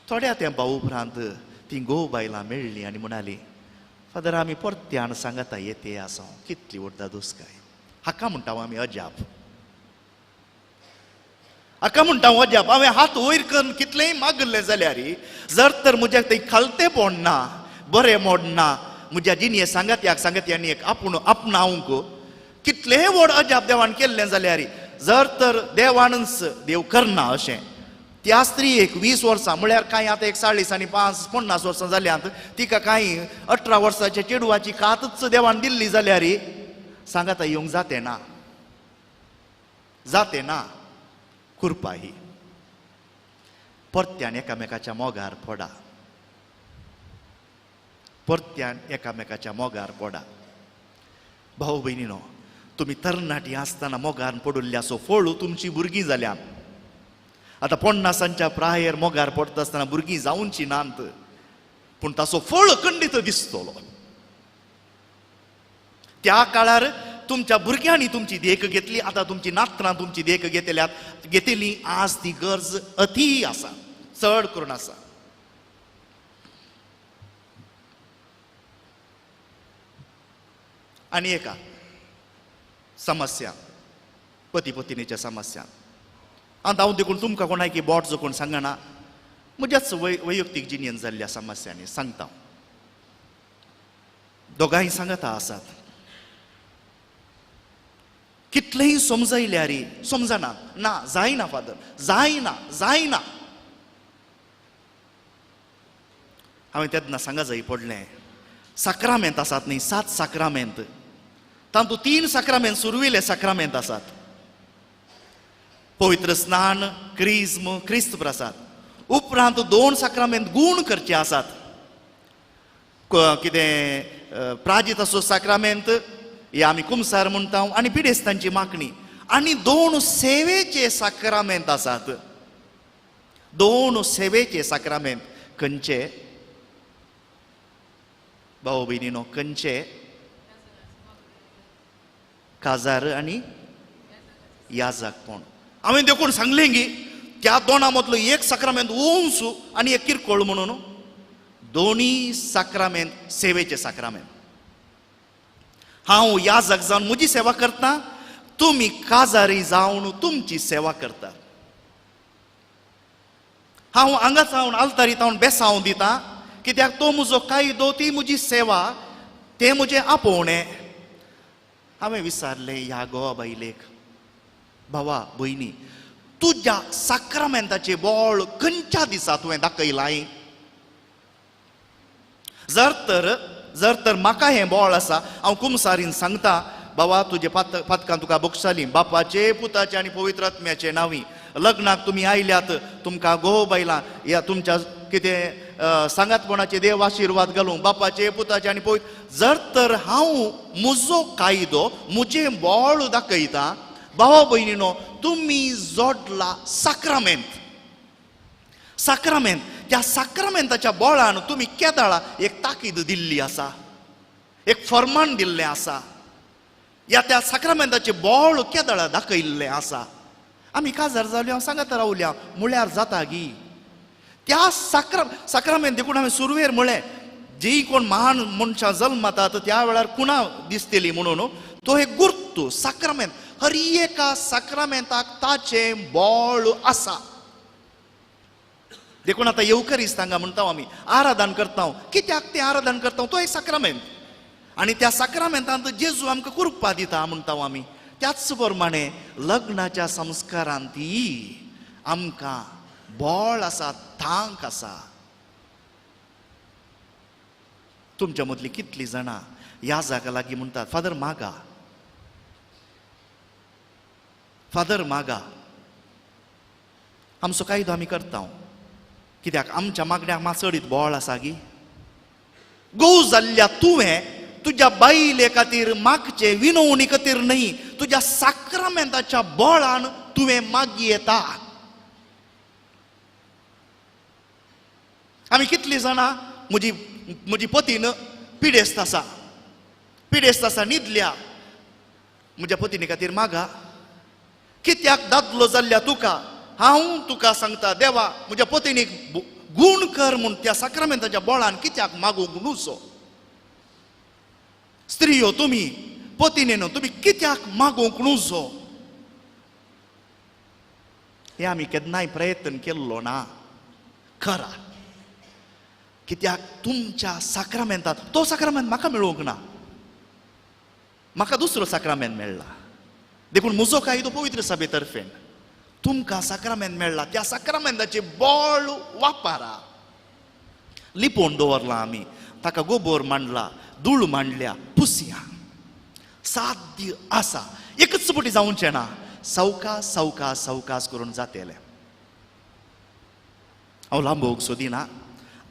थोड्या तेंपा उपरांत ती घोव बायलां मेळ्ळी आनी म्हणाली फादर आमी परत्यान सांगता येते आसा. कितली व्हड धादुसकाय. हाका म्हणटा आमी अजाप. हाका म्हणटा अजाप. हांवें हात वयर करून कितलेंय मागलें जाल्यार जर तर म्हज्या थंय खालते पडना बरें मोडना म्हज्या जिणे सांगत्यांनी एक आपणावंक कितलेंय व्हड अजाप देवान केल्लें जाल्यार जर तर देवानच देव करना अशें. त्या स्त्रीक 20 वर्सां म्हळ्यार कांय आतां एक 40 आनी 50 वर्सां जाल्यांत तिका कांय 18 वर्साच्या चेडवाची कातच देवान दिल्ली जाल्यार सांगता येवंक जाते ना. जाते ना. कृपा ही परत्यान एकामेकाच्या मोगार पडा. परत्यान एकामेकाच्या मोगार पडा. भाऊ भयणीनो तुमी तरणाटी आसतना मोगार पडुल्ल्याचो फळ तुमची भुरगीं जाल्यात. आतां 50 प्रायर मोगार पडटा आसतना भुरगीं जावनची नात पूण ताचो फळ खंडीत दिसतलो. त्या काळार तुमच्या भुरग्यांनी तुमची देख घेतली. आतां तुमची नात्रां तुमची देख घेतली. आज ती गरज अती आसा चड करून आसा. आनी एका समस्या पती पत्नीच्या समस्या आतां हांव देखून तुमकां कोणाकी बोट जोखून सांगना म्हज्याच वैयक्तीक जिणेन जाल्ल्या समस्यांनी सांगता. दोगांय सांगता आसात. कितलेंय समजयल्यार समजना. ना जायना फादर जायना. हांवें तेन्ना सांगा जाय पडलें साक्रामेंत आसात न्ही 7 साक्रामेंत तातूंत 3 साक्रामेंत सुरविले साक्रामेंत आसात. पवित्र स्नान क्रिस्म क्रिस्त प्रसाद उपरांत 2 साक्रामेंत गूण करचे आसात. कितें प्राजिताचो साक्रामेंत हे आमी कुमसार म्हणटा आनी पिडेस्तांची मागणी आनी 2 सेवेचे साक्रामेंत आसात. 2 सेवेचे साक्रामेंत खंयचे भाऊ भयणीनो खंयचे काजार आनी याजकपण. हांवें देखून सांगलें की त्या 2 मदलो एक साक्रामेंत ओंस आनी एक किरकोळ म्हणून 2 साक्रामेंत सेवेचे साक्रामेंत. हांव याजक जावन म्हजी सेवा करता. तुमी काजारी जावन तुमची सेवा करता. हांव हांगा जावन आल्तारीत हांव बेसांव दिता कित्याक तो म्हजो कायदो ती म्हजी सेवा तें म्हजें आपोवणें. हांवें विचारलें ह्या घोवा बायलेक भावा भयणी तुज्या साक्रामेंताचें बोळ खंयच्या दिसा तुवें दाखयलां. जर तर म्हाका हें बोळ आसा हांव कुमसारीन सांगता बाबा तुजे पातकां तुका बक्षाली बापाचे पुताचे आनी पवित्र आत्म्याचे नांवी लग्नाक तुमी आयल्यात तुमकां घोव बायलां या तुमच्या कितें सांगातपणाचे देव आशिर्वाद घालूं बापाचे पुताचे आनी पवित्र. जर तर हांव म्हजो कायदो म्हजें बोळ दाखयता भावा भयणीनो तुमी जोडला साक्रामेंत. त्या साक्रामेंताच्या बोळान तुमी केदाळा एक ताकीद दिल्ली आसा एक फर्मान दिल्लें आसा. या त्या साक्रामेंताचें बोळ केदाळा दाखयल्लें आसा. आमी काजार जाल्यो हांव सांगत रावल्या म्हळ्यार जाता गी. त्या साक्रामेंत देखून हांवें सुरवेर म्हळें जी कोण महान मनशां जल्मतात त्या वेळार कुणा दिसतली म्हणून तो एक गुर्तू साक्रामेंत. हर एका साक्रामेंताक ताचें बोळ आसा. देखून आतां येवकरिस्तांगा म्हणटा आमी आराधन करता. कित्याक तें आराधन करता तो एक साक्रामेंत. आनी त्या साक्रामेंतांत जेजू आमकां कृपा दिता म्हणटा आमी. त्याच प्रमाणे लग्नाच्या संस्कारांती आमकां बोळ आसा, थांक आसा. तुमच्या मदली कितलीं जाणां ह्या जागा लागीं म्हणटात, फादर मागा, फादर मागा. आमचो कायदो आमी करता, कित्याक आमच्या मागण्याक माचडीत बोळ आसा गी. घोव जाल्ल्या तुवें तुज्या बायले खातीर मागचे, विनवणी खातीर न्ही, तुज्या साक्रामेंताच्या बोळान तुवें मागी येता. आमी कितलीं जाणां, म्हजी पतीन पिडेस्त आसा, न्हिदल्या, म्हज्या पतीने खातीर मागा. कित्याक दादलो जाल्ल्या तुका हांव तुका सांगता, देवा म्हज्या पत्नीक गूण कर म्हूण त्या साक्रामेंताच्या बोळान कित्याक मागूंक नुसो. स्त्रियो तुमी, पत्नीनो तुमी कित्याक मागूंक नुसो. हे आमी केन्नाय प्रयत्न केल्लो ना. करा, कित्याक तुमच्या साक्रामेंतांत तो साक्रामेंत म्हाका मेळूंक ना, म्हाका दुसरो साक्रामेंत मेळ्ळा. देखून म्हजो कायदो पवित्र सभे तर्फेन तुमकां साक्रामेंत मेळ्ळा, त्या साक्रामेंताचे बोळ वापरा. लिपोवन दवरलां आमी, ताका गोबोर मांडला, धूळ मांडल्या, पुसया. साध्य आसा, एकच पटी जावचें ना, सावकास सावकास सावकास करून जातलें. हांव लांबोवंक सोदिना.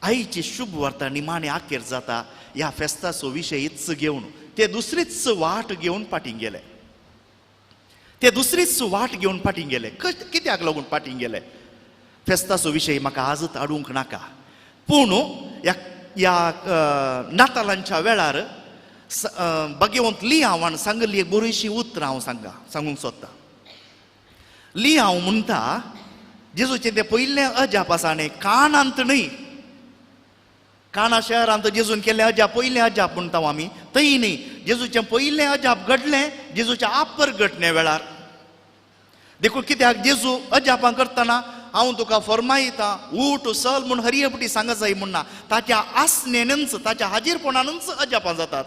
आईची शुभ वार्ता निमाणे आखेर जाता ह्या फेस्ताचो विशयीच घेवन ते दुसरीच वाट घेवन फाटीं गेले. कित्याक लागून फाटीं गेले? फेस्ताचो विशय म्हाका आजच आडूंक नाका, पूण ह्या नातालांच्या वेळार भगवंत लिहांवान सांगली एक बरीशी उतरां हांव सांगूंक सोदतां. लिहांव म्हणटा, जेजूचें तें पयलें अजाप आसा न्ही, कानांत न्ही, काना शहरांत जेजून केल्लें अजाप पयलें अजाप म्हणटा आमी, थंय न्ही, जेजूचें पयलें अजाप घडलें जेजूच्या आपर घटने वेळार. देखून कित्याक जेजू अजापां करतना हांव तुका फर्मायता, ऊठ चल म्हूण हरियपटी सांगत जाय म्हणना, ताच्या आसनेनच, ताच्या हाजीरपणानच अजापां जातात.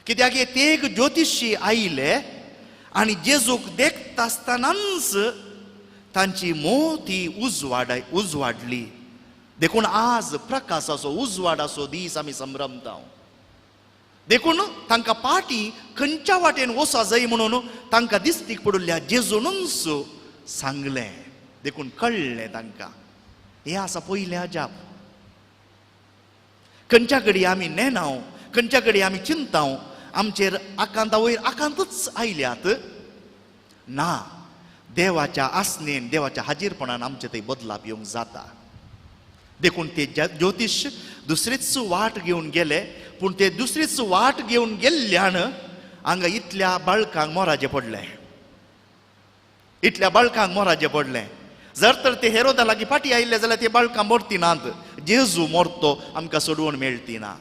कित्याक हे तेग ज्योतिशी आयले आनी जेजूक देखता आसतनाच तांची मोती उजवाडली. देखून आज प्रकाशाचो उजवाडाचो दीस आमी संभ्रमता. देखून तांकां पाटी खंयच्या वाटेन वचा जाय म्हणून तांकां दिश्टीक पडुल्ल्या जेजूनच सांगलें. देखून कळ्ळें तांकां हें आसा पयलें अजाप. खंयच्या घडी आमी नेनाव, खंयच्या घडी आमी चिंताव, आमचेर आकांता वयर आकांतच आयल्यात ना, देवाच्या आसनेन, देवाच्या हाजीरपणान आमचे थंय बदलाव येवंक जाता. देखून ते ज्योतिश दुसरीच वाट घेवन गेले, पूण ते दुसरीच वाट घेवन गेल्ल्यान हांगा इतल्या बाळकांक मोराचें पडलें. जर तर ते हेरोदा लागीं फाटीं आयिल्ले जाल्यार ते बाळकां मरती नात, जेजू मरतो आमकां सोडवण मेळटी ना.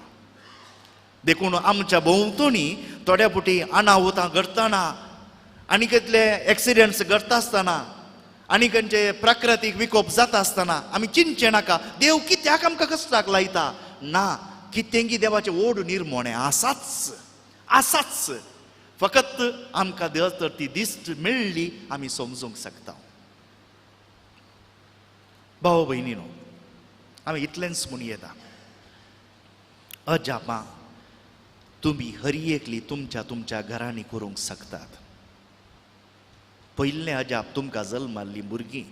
देखून आमच्या भोंवतणी थोड्या पुटी अनाहुतां घडटना, आनी कसले एक्सिडेंट्स घडटा आसतना, आनी खंयचे प्राकृतीक विकोप जाता आसतना आमी चिंतचें नाका देव कित्याक आमकां कश्टाक लायता. ना, कितेंगी देवाचें ओड निर्मोणें आसाच. फकत आमकां जर तर ती दिश्ट मेळ्ळी आमी समजूंक शकता. भाव भयणीनो, हांवें इतलेंच म्हूण येता, अजापां तुमी हरियेकली तुमच्या घरांनी करूंक शकतात. पयलें अजाप तुमकां जल्माल्लीं भुरगीं.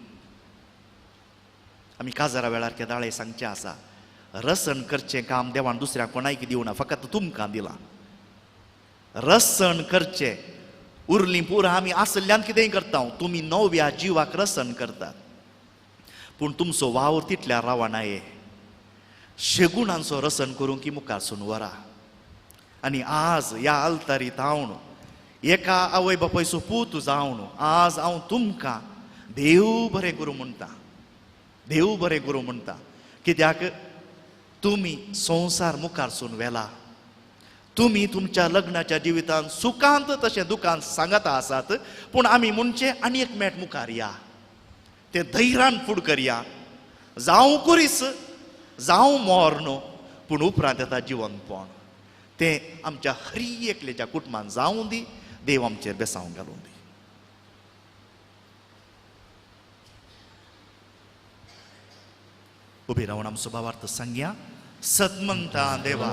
आमी काजारा वेळार केदाळे सांगचें आसा, रसण करचें काम देवान दुसऱ्याक कोणायक दिवना, फकत तुमकां दिलां. रसण करचें, उरलीं पुरां आमी आसल्ल्यान कितेंय करता, तुमी नव्या जिवाक रसण करतात. पूण तुमचो वावर तितल्यार रावनाये, शेगुणांचो रसण करूंक की मुखारसून व्हरा. आनी आज ह्या आल्तारीत हांव एका आवय बापायचो पूत जावन आज हांव तुमकां देव बरें करूं म्हणटा. कित्याक तुमी संवसार मुखारसून व्हेला. तुमी तुमच्या लग्नाच्या जिवितांत सुखांत तशें दुखांत सांगता आसात, पूण आमी म्हणचें आनी एक मेट मुखार या, तें धैर्यान फुड करया. जावं कुरीस जावं मोर्न, पूण उपरांत येता जिवंतपण. तें आमच्या हर एकल्याच्या कुटुंबांत जावं दी, देव आमचेर बेसांव घालून दी. उबे रावन आमचो भावार्थ सांगया. सतमंता देवा,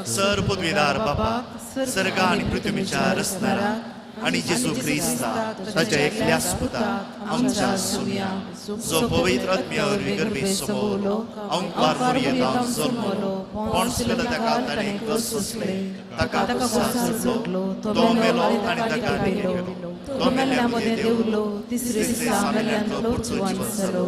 सर पदवीदार बापा, सर्ग आनी पृथ्वीच्या रचणारा आणि जेजू ख्रिस्ता ताच्या एकल्याच पुता आमच्या सुन्या जो पवित्र आत्म्यावर गर्भी समोलो अंकार मर्यादा जन्मलो पोंस पिलाताका ताणे कसले ताका सोडलो तो मेलो आणि ताका निघेलो तो मेल्ल्यामध्ये देवलो तिसरे दिसा मेल्ल्यांतलो पुरचुवान जालो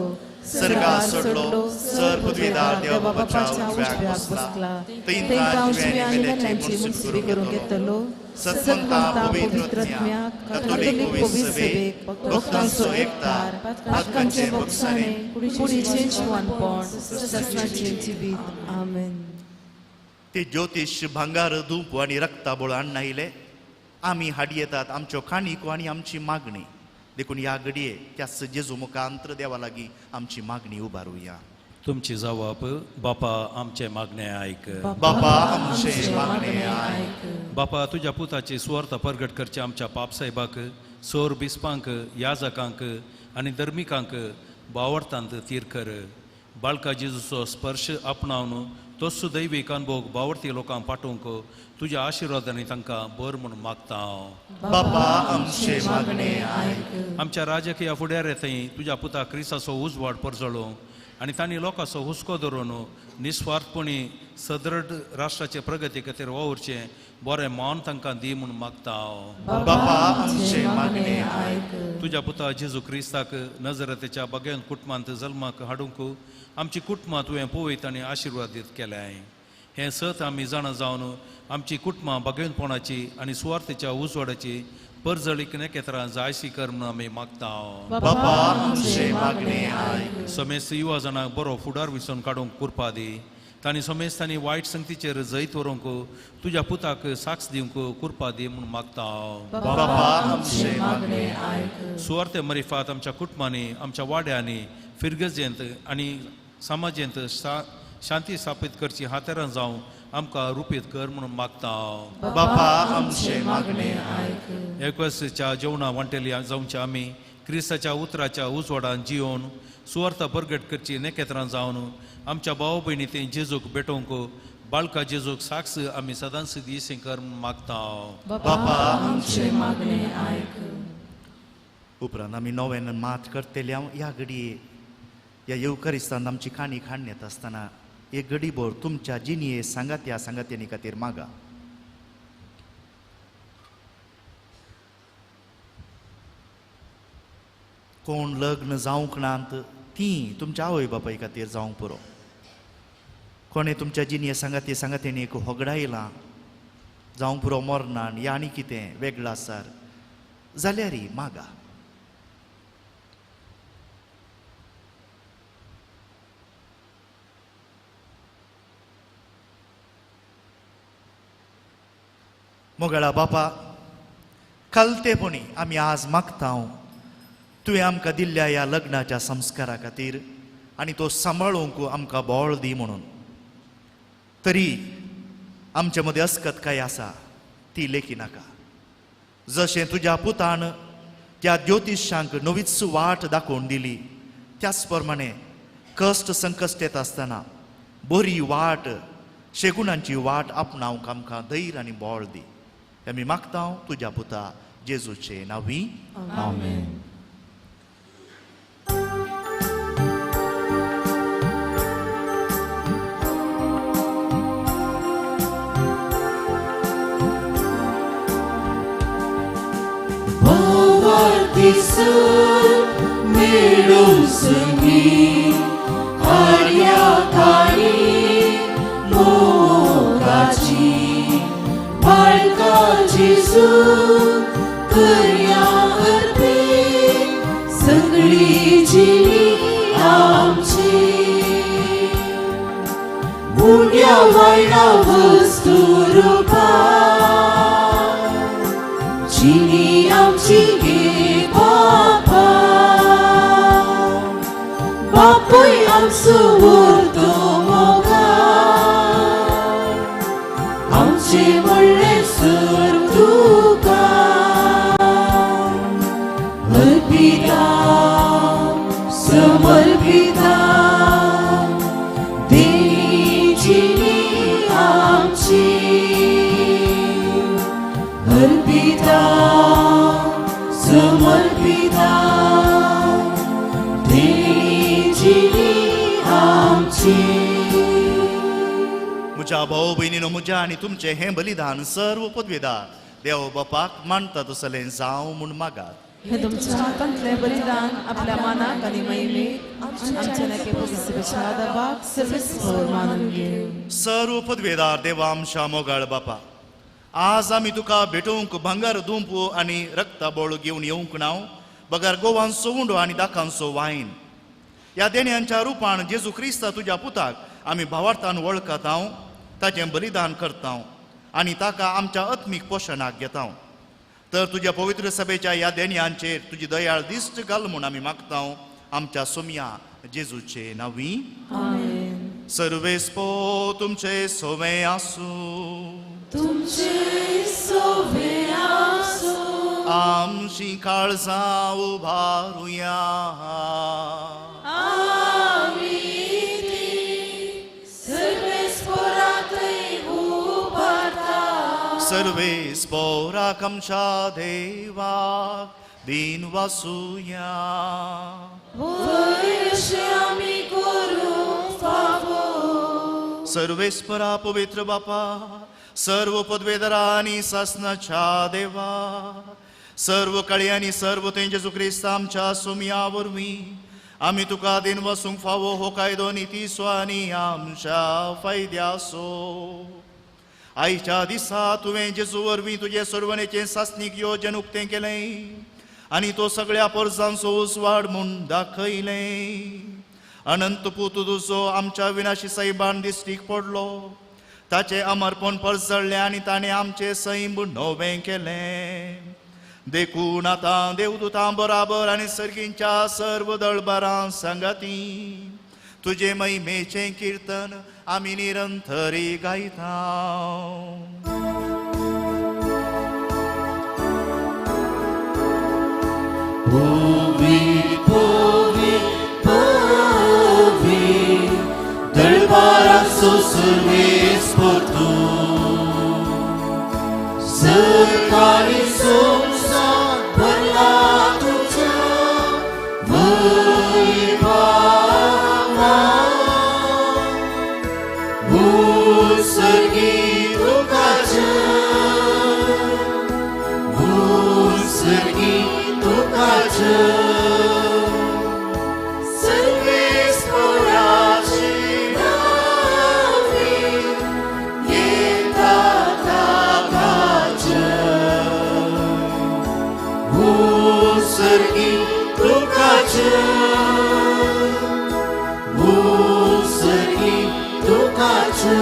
सर्गा सोडलो सर पदवीदार देव बापाच्या उजव्याक बसला तीन उजव्या आणि मेल्ल्यांची मुक्ती करून घेतलो सतमंता पवित्र आत्म्याक कॅथोलिक पवित्र सभेक भक्तांचो एकतार पातकांचे भक्षणे कुडीचे जिवनपण ससनाचे जिवीत आमेन. ते ज्योतिष भांगार धूप आणि रक्ता बोळान नायले आमी हाडी येतात आमच्यो काणीको आनी आमची मागणी देखून या घडये त्याच जेजू मुखांतर देवा लागीं आमची मागणी उबारुया. तुमची जबाब बापा आमचे मागणे ऐक. बापा आमचे मागणे ऐक. बापा तुझ्या पुताचे सुवार्थ प्रगट करचे आमच्या पापसाहेबाक सोर बिस्पांक याजकांक आनी धर्मिकांक बावरतांत तीर कर. बाळका जेजूचो स्पर्श आपणावन तो सुदैवीक अनुभव बावरती लोकांक पाठोवंक तुझ्या आशिर्वादांनी तांकां बर म्हणून मागता हांव. बापा आमचे मागणे ऐक. आमच्या राजकीय फुडाऱ्यातय तुझ्या पुता क्रिस्ताचो उजवाड परजळो आनी तांणी लोकांचो हुस्को धरून निस्वार्थपणी सदृढ राष्ट्राचे प्रगती खातीर वावरचें बरें मान तांकां दी म्हणून मागता हांव. बापा आमचे मागणे ऐक. तुझ्या पुता जेजू क्रिस्ताक नजरतेच्या बगेन कुटुंबांत जल्माक हाडूंक आमची कुटुंबां तुवें पळयत आनी आशिर्वादीत केल्याय. हें सत आमी जाणा जावन आमची कुटुंबां बगेनपणाची आनी सुवार्थेच्या उजवाडाची परजळीक नेकेत्रां जायसी कर म्हणून आमी मागता हांव. बापा आमचे मागणे ऐक. समेस्त युवा जाणांक बरो फुडार विसोन काडूंक कुरपा दी. तांणी समेस्तांनी वायट संगतीचेर जैत व्हरूंक तुज्या पुताक साक्ष दिवंक कुरपा दी म्हणून मागता हांव. बापा आमचे मागणे ऐक. सुवार्थे मरिफात आमच्या कुटुंबांनी आमच्या वाड्यांनी फिरगजेंत आनी समाजेंत शांती स्थापीत करची हातेरां जावं आमकां रुपीत कर म्हणून मागता हांव. बापा आमचे मागणे ऐक. एकवसाच्या जेवणां वांटेली जावचे आमी क्रिस्ताच्या उतराच्या उजवाडान जिवन सुवार्थ प्रगट करची नेकेत्रां जावन आमच्या भाव भयणी ते जेजूक भेटोवंक बाळका जेजूक साक्ष आमी सदांच दिसे कर म्हणून मागता हांव. बापा आमचे मागणे ऐक. उपरांत आमी नव्यान मात करतल्या ह्या घडये ह्या येवकारिस्तान आमची काणी खाण्यात आसतना एक घडीभर तुमच्या जिनिये सांगात्यांनी खातीर मागा. कोण लग्न जावंक नात ती तुमच्या आवय बापाय खातीर जावंक पुरो. कोणें तुमच्या जिनिये सांगात्यांनी एक होगडायलां जावंक पुरो मरणान या आनी कितें वेगळो आसार जाल्यार मागा. मोगळा बापा कलतेपणी आमी आज मागता तुवें आमकां दिल्ल्या ह्या लग्नाच्या संस्कारा खातीर आनी तो सांबाळूंक आमकां बोळ दी म्हणून. तरी आमचे मदें अस्कत काय आसा ती लेखी नाका. जशें तुज्या पुतान त्या ज्योतिशांक नवीच वाट दाखोवन दिली त्याच प्रमाणे कश्ट संकश्ट येता आसतना बरी वाट शेगुणांची वाट आपणावंक आमकां धैर्य आनी बोळ दी. आमी मागता तुज्या पुता जेजूचे नांवी आमेन. मेळून संगी हाडया काळी मोगाची बाळका जेजू करया अर्पी सगळी जिणी आमची. मुन्या वायडा वस्तू रूपा जिणी आमची गे बापा. बापूय आमचो उरतो मोगा आमचे म्हणले सर तुका. आमची म्हज्या भाऊ भयणीनो, म्हज्या आनी तुमचे हे बलिदान सर्व पदवेदार देव बापाक मानता तसलें जावं म्हूण मागात. हे तुमच्या हातांतले बलिदान आपल्या मानाक आनी महिमेक आमच्या नके पवित्र दबाक सर्वस्वर मानून घेऊ. सर्व पदवेदार देवा आमच्या मोगाळ बापा, आज आमी तुका भेटूंक भांगर दुंपू आनी रक्ता बोळ घेवन येवंक नाव बगार गोवांचो उंडो आनी दाखांचो वायन. ह्या देण्यांच्या रुपान जेजू क्रिस्ता तुज्या पुताक आमी भावार्थान वळखत हांव, ताचें बलिदान करता आनी ताका आमच्या आत्मीक पोशणाक घेता. तर तुज्या पवित्र सभेच्या ह्या देण्यांचेर तुजी दयाळ दिश्ट घाल म्हूण आमी मागता आमच्या सोम्या जेजूचे नांवी. आमेन. सर्वेस्पो तुमचे सोवे आसूं, तुमचे सोवे आसूं, आमची काळजां उबारुया. आमी ती सर्वेस्परांतय उबारता. सर्वेस्पोराक आमच्या देवाक दिन वासुया. वयर अशें आमी करूंक फावो. सर्वेस्परा पवित्र बापा, सर्व पदवेदारा आनी सासनाच्या देवा, सर्व काळी आनी सर्व थंय जेजू क्रिस्त आमच्या सोम्या वरवीं आमी तुका दिन वसूंक फावो हो कायदो नितीसो आनी आमच्या फायद्याचो. आयच्या दिसा तुवें जेजू वरवीं तुजे सर्वनेचें सासणीक योजन उक्तें केलें आनी तो सगळ्या परजांचो उसवाड म्हूण दाखयलें. अनंत पूत तुजो आमच्या विनाशी सैबान दिश्टीक पडलो, ताचे अमरपण परजळ्ळें आनी ताणें आमचें सैम नवें केलें. देखून आतां देवदूतां बराबर आनी सर्गींच्या सर्व दळबारां सांगाती तुजे महिमेचें किर्तन आमी निरंतरी गायता. Puvit, puvit, dălbarațo Sarves portu, săcari somsa părla tucea, văibama, usărghi tucace, usărghi tucace. Sarves पोराची नावी येतात आकाचे. उसर्गी तुकाचे, उसर्गी तुकाचे.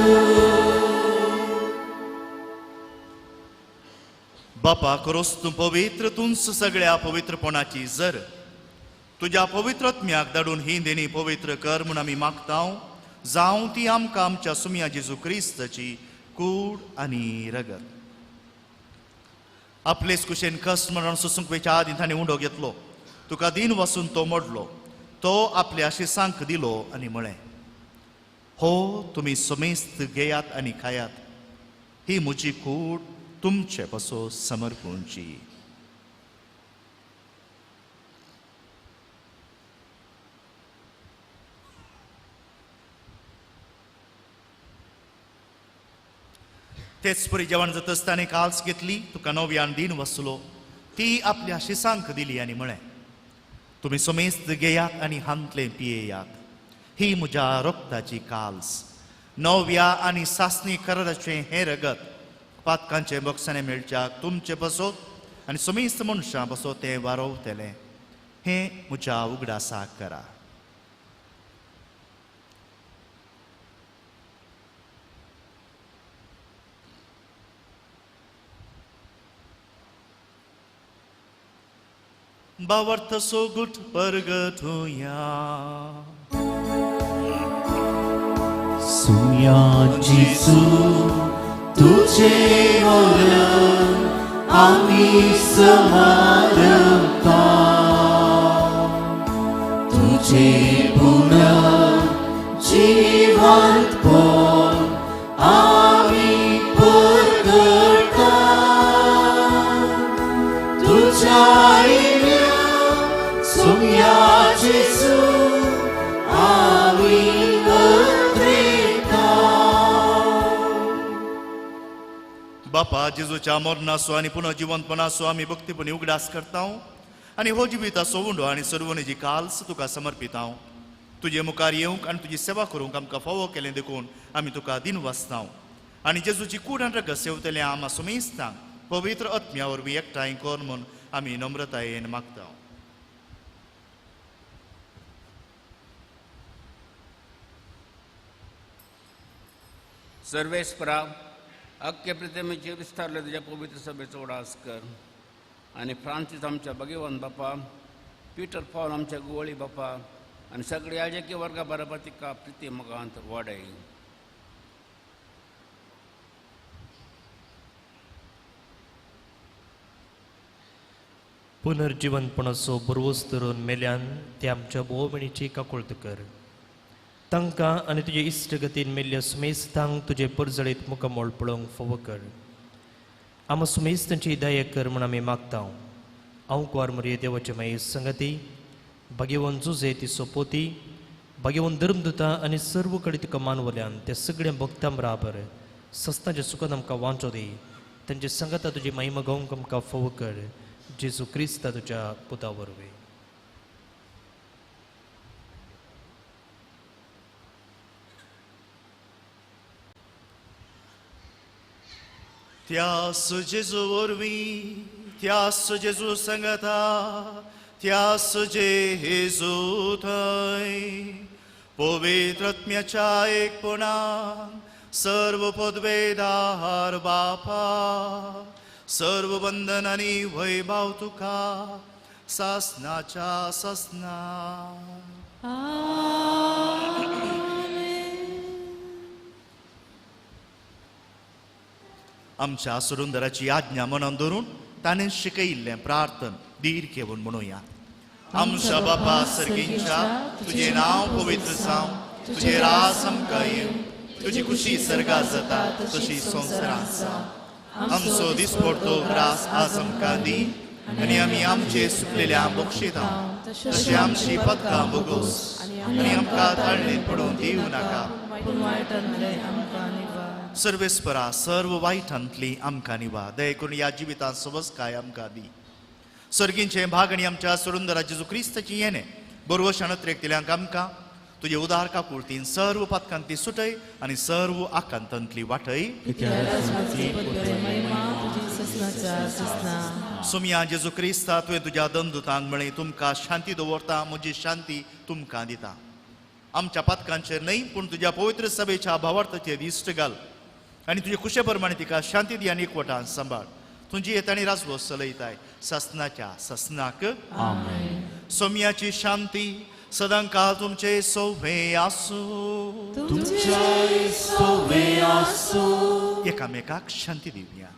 बापा करोस तूं पवित्र तुंच सगळ्या पवित्रपणाची जर तुज्या पवित्रत्म्याक धाडून ही देणी पवित्र कर म्हूण आमी मागता. जावं ती आमकां आमच्या सुम्या जेजू क्रिस्ताची कूड आनी रगत. आपलेच कुशेन कस म्हणून सुसुंकवेच्या आदीं ताणें उंडो घेतलो, तुका दिन वसून तो मोडलो, तो आपल्या शिसांक दिलो आनी म्हळें, हो तुमी समेस्त घेयात आनी खायात, ही म्हजी कूड तुमचे पासो समर्पूंची. तेच परी जेवण जाता आसतना काल्स घेतली, तुका नव्यान दिन वसलो, ती आपल्या शिसांक दिली आनी म्हळें, तुमी समेस्त घेयात आनी हांतलें पियेयात, ही म्हज्या रोगताची काल्स, नव्या आनी सासणी कराराचें हें रगत पातकांचे बक्षाने मेळच्याक तुमचे बसोत आनी समेस्त मनशां बसो तें वारोवतलें, हें म्हज्या उगडासाक करा. भावार्थ सोगुट परगटुया. सुम्या जेजू तुझे मरण आमी समारंभा, तुझे पुनः जिवंतपण आमी परगटा. तुझ्या सुम्या जेजू आमी बापा जेजूच्या मरणाचो आनी पुनः जिवंतपणाचो आमी भक्तीपणी उगडास करता आनी हो जिविताचो उंडो आनी सर्वनेजी काल्स तुका समर्पिता तुजे मुखार येवंक आनी तुजी सेवा करूंक आमकां फावो केलें देखून आमी तुका दिनवासता आनी जेजूची कूड आनी रगत सेवतलें आमा सुमेस्तांक पवित्र आत्म्या वरवीं एकठांय कर म्हूण आमी नम्रतायेन मागता. सर्वेस्परा अख्खे प्रतिमेचे विस्तारले तुझ्या पवित्र सभेचो उडास कर आनी फ्रांसीस आमच्या भगवान बापा, पीटर पॉल आमच्या गुवळी बापा आनी सगळे याजकीय वर्गा बरोबर तिका प्रिती मोगांत वाडय. पुनर्जीवनपणाचो बरोवस धरून मेल्यान ते आमच्या भोवमणीची काकुळट कर. तांकां आनी तुजे इश्टगतीन मेल्ल्या सुमेस्तांक तुजे परजळीत मुखामोळ पळोवंक फावो कर. आम सुमेस्तांची दया कर म्हूण आमी मागता. हांव कुवार मरिये देवाचे माये संगती, भगवान जुजे ती सोपोती, भगवान धर्मदुता आनी सर्व कडेन तुका मानवल्यान त्या सगळ्या भक्तां बराबर सस्तांच्या सुखान आमकां वांचो दी. तांचे संगता तुजी महिमा गावंक आमकां फावो कर. जेजू क्रिस्ता तुज्या पुता वरवीं. त्यास जेजू वरवीं, त्यास जेजू संगता, त्यास जेजू थंय पवित्र आत्म्याच्या एकपणान सर्व पदवेदार बापा, सर्व बंधन आनी वैभव तुका सासनाच्या ससना. आमच्या सुरुंदराची आज्ञा मनान धरून ताणें शिकयिल्लें प्रार्थन दीर घेवन म्हणुया. आमच्या बापा सर्गींच्या तुझे नांव पवित्र जावं, तुझे राज आमकां येवं, तुजी खुशी सर्गात जाता तशी संवसारांत जावं. आमचो दिसपडटो ग्रास आज आमकां दी आनी आमी आमचे सुकलेल्या बक्षिता तशी आमची पदकां बोगोस आनी आमकां ताळणेंत पडून दिवं नाका. सर्वेस्परा सर्व वायटांतली आमकां निवार. दया करून ह्या जिवितांत सबसकाय आमकां दी. सर्गींचे भाग आनी आमच्या सुरुंदरा जेजू क्रिस्ताची येणे बरोवशान त्रेकतल्यांक आमकां तुजे उदार काकुळतीन सर्व पदकांतली सुटय आनी सर्व आकांतांतली वाटय. सुमया जेजू क्रिस्ता तुवें तुज्या दंदुतांक म्हळें तुमकां शांती दवरता, म्हजी शांती तुमकां दिता. आमच्या पदकांचेर न्हय पूण तुज्या पवित्र सभेच्या भावार्थाचेर इश्ट घाल आनी तुजे कुशे प्रमाणे तिका शांती दी आनी एकवटान सांबाळ. तुजी येतानी राजवो चलयताय ससनाच्या ससनाक. सोम्याची शांती सदां काळ तुमचे सोवे आसूं. एकामेकाक शांती दिवया.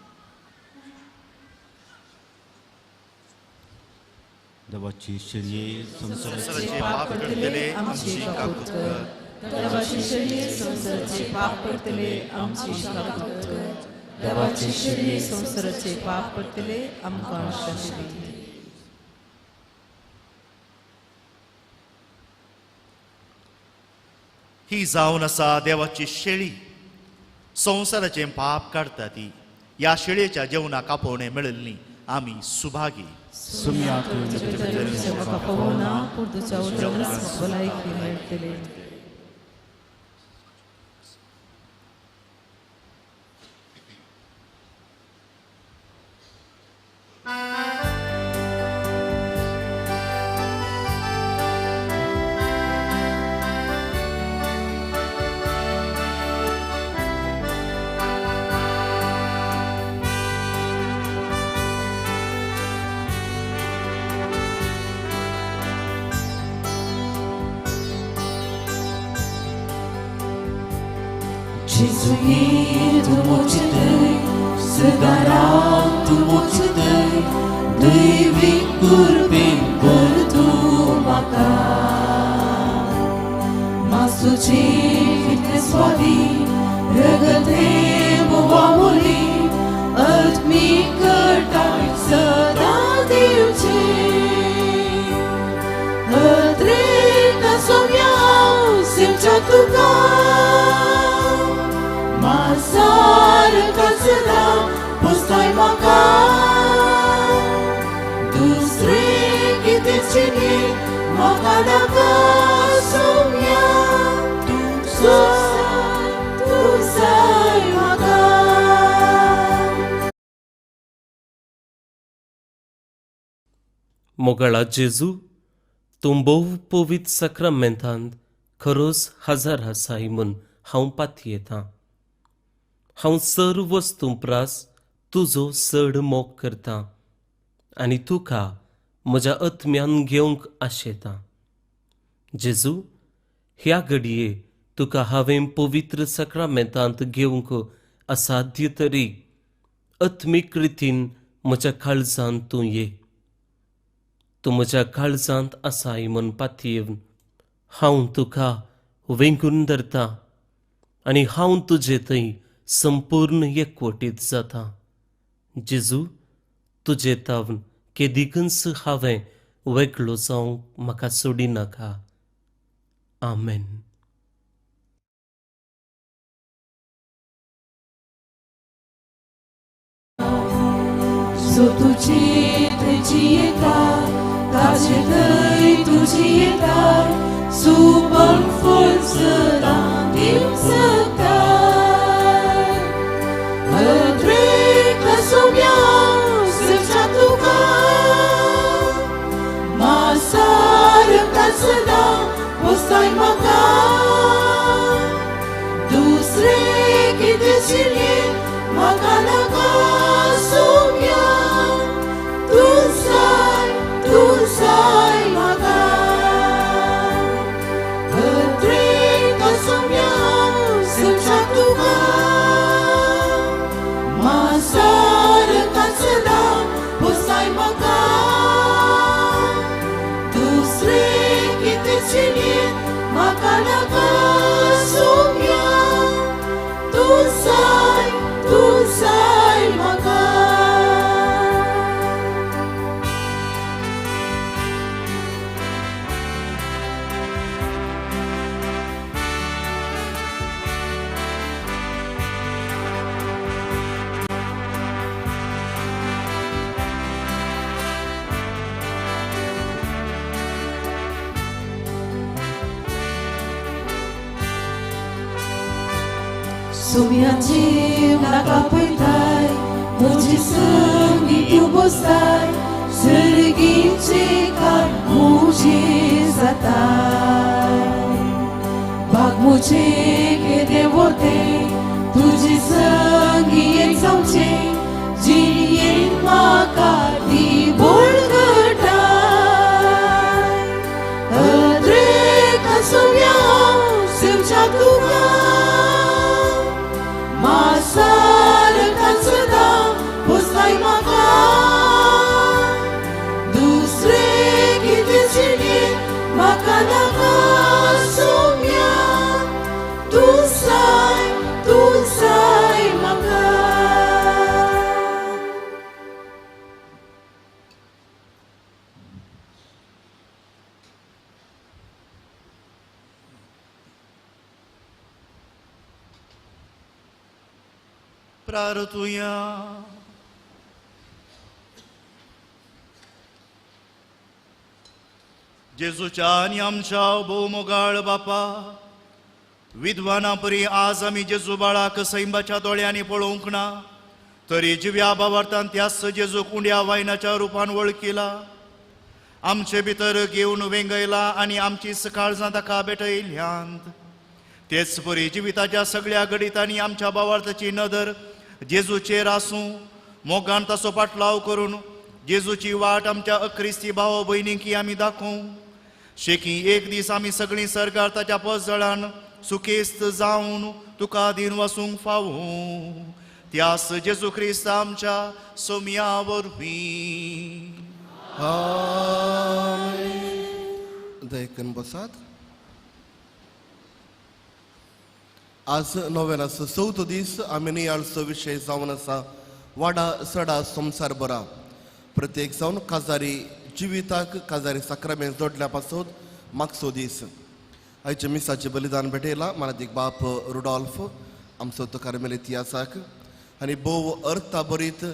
देवाची शरीये संसाराचे पाप करतले आमची काकूत कर. देवाची शरीये संसाराचे पाप करतले आमची काकूत कर. देवाची शरीये संसाराचे पाप करतले आमकां शांती दी. ही जावन आसा देवाची शेळी, संवसाराचे पाप काडटा ती. ह्या शेळयेच्या जेवणाक आपोवणे मेळिल्ली आमी Subhagi. Jésus, tu moci tăi, să garant tu moci tăi, dă-i vicuri prin părtuma ta. M-a sucit te svavi, răgătem o amoli, alt mică tai să datiu ce. Întrega somiau, simțea tu ca, Masar kasra Saumya तू जाय म्हाका मोगाळा जेजू तूं भोव पवित्र सक्रामेंतांत खरोच हजार आसाय म्हूण हांव पातयेतां. हांव सर्व वस्तू प्रास तुजो चड मोग करतां आनी तुका म्हज्या आत्म्यान घेवंक आशेतां. जेजू, ह्या घडये तुका हांवें पवित्र सक्रामेंतांत घेवंक असाध्य तरीक आत्मीक रितीन म्हज्या काळजांत तूं ये. तूं म्हज्या काळजांत आसाय म्हूण पातयेवन हांव तुका वेंगून धरतां आनी हांव तुजे थंय संपूर्ण एकवटीत जातां. जेजू, तुजे तावन केदिकच हांवें वेगळो जावंक म्हाका सोडिनाका. आमेन. सो तुजी थंयची येता ताजे थंय तुजी येता सुपन फळ सदां दिवंक शकता. अद्रेक सोम्या सर्चा तुका मासार सदां पोसाय म्हाका. दुसरे कितें शिरये म्हाका नाका सोम्या तू जाय म्हाका. अद्रेक सोम्या सर्चा तुका मासार सदां पोसाय म्हाका. दुसरे कितें शिरये म्हाका नाका सोम्या तू जाय म्हाका. सोम्याची म्हाका पळयताय म्हजी संगी तूं बसताय सर्गीचे काळ मुझे जाताय. बाग मुझे केदे वरते तुजी संगी एक जावचे जिणेन म्हाका ती बळगटाय. अद्रेक सोम्या सेवच्या तुका मासार सदां पोसाय म्हाका. दुसरे कितें शिरये म्हाका नाका सोम्या तू जाय म्हाका. प्रार्थुया. जेजूच्या आनी आमच्या भोवमोगाळ बापा, विद्वाना परी आज आमी जेजू बाळाक सैमाच्या दोळ्यांनी पळोवंक ना, तरी जिव्या भावार्थान त्याच जेजूक उंड्या वायनाच्या रुपान वळखिला. आमचे भितर घेवन वेंगयला आनी आमची काळजां ताका भेटयल्यांत. तेच परी जिविताच्या सगळ्या घडितांनी आमच्या भावार्थाची नदर जेजूचेर आसूं, मोगान ताचो पाटलाव करून जेजूची वाट आमच्या अक्रिस्ती भाव भयणीकी आमी दाखोवं. शेकी एक दीस आमी सगळीं सरकार ताच्या पसजळान सुखेस्त जावन तुका दिन वसूंक फावो. त्यास जेजू क्रिस्त आमच्या सोम्या वरवीं. दयकन बसात. आज नोवेनाचो 4थो दीस आमी नियाळचो विशय जावन आसा वाडा सडा संसार बरा. प्रत्येक जावन काजारी जिविताक काजारी सक्रामेंत जोडल्या पासून मागचो दीस. आयच्या मिसाचें बलिदान भेटयलां मानादीक बाप रुडॉल्फ आमचो तो कार्मेल इतिहासाक आनी भोव अर्था बरीत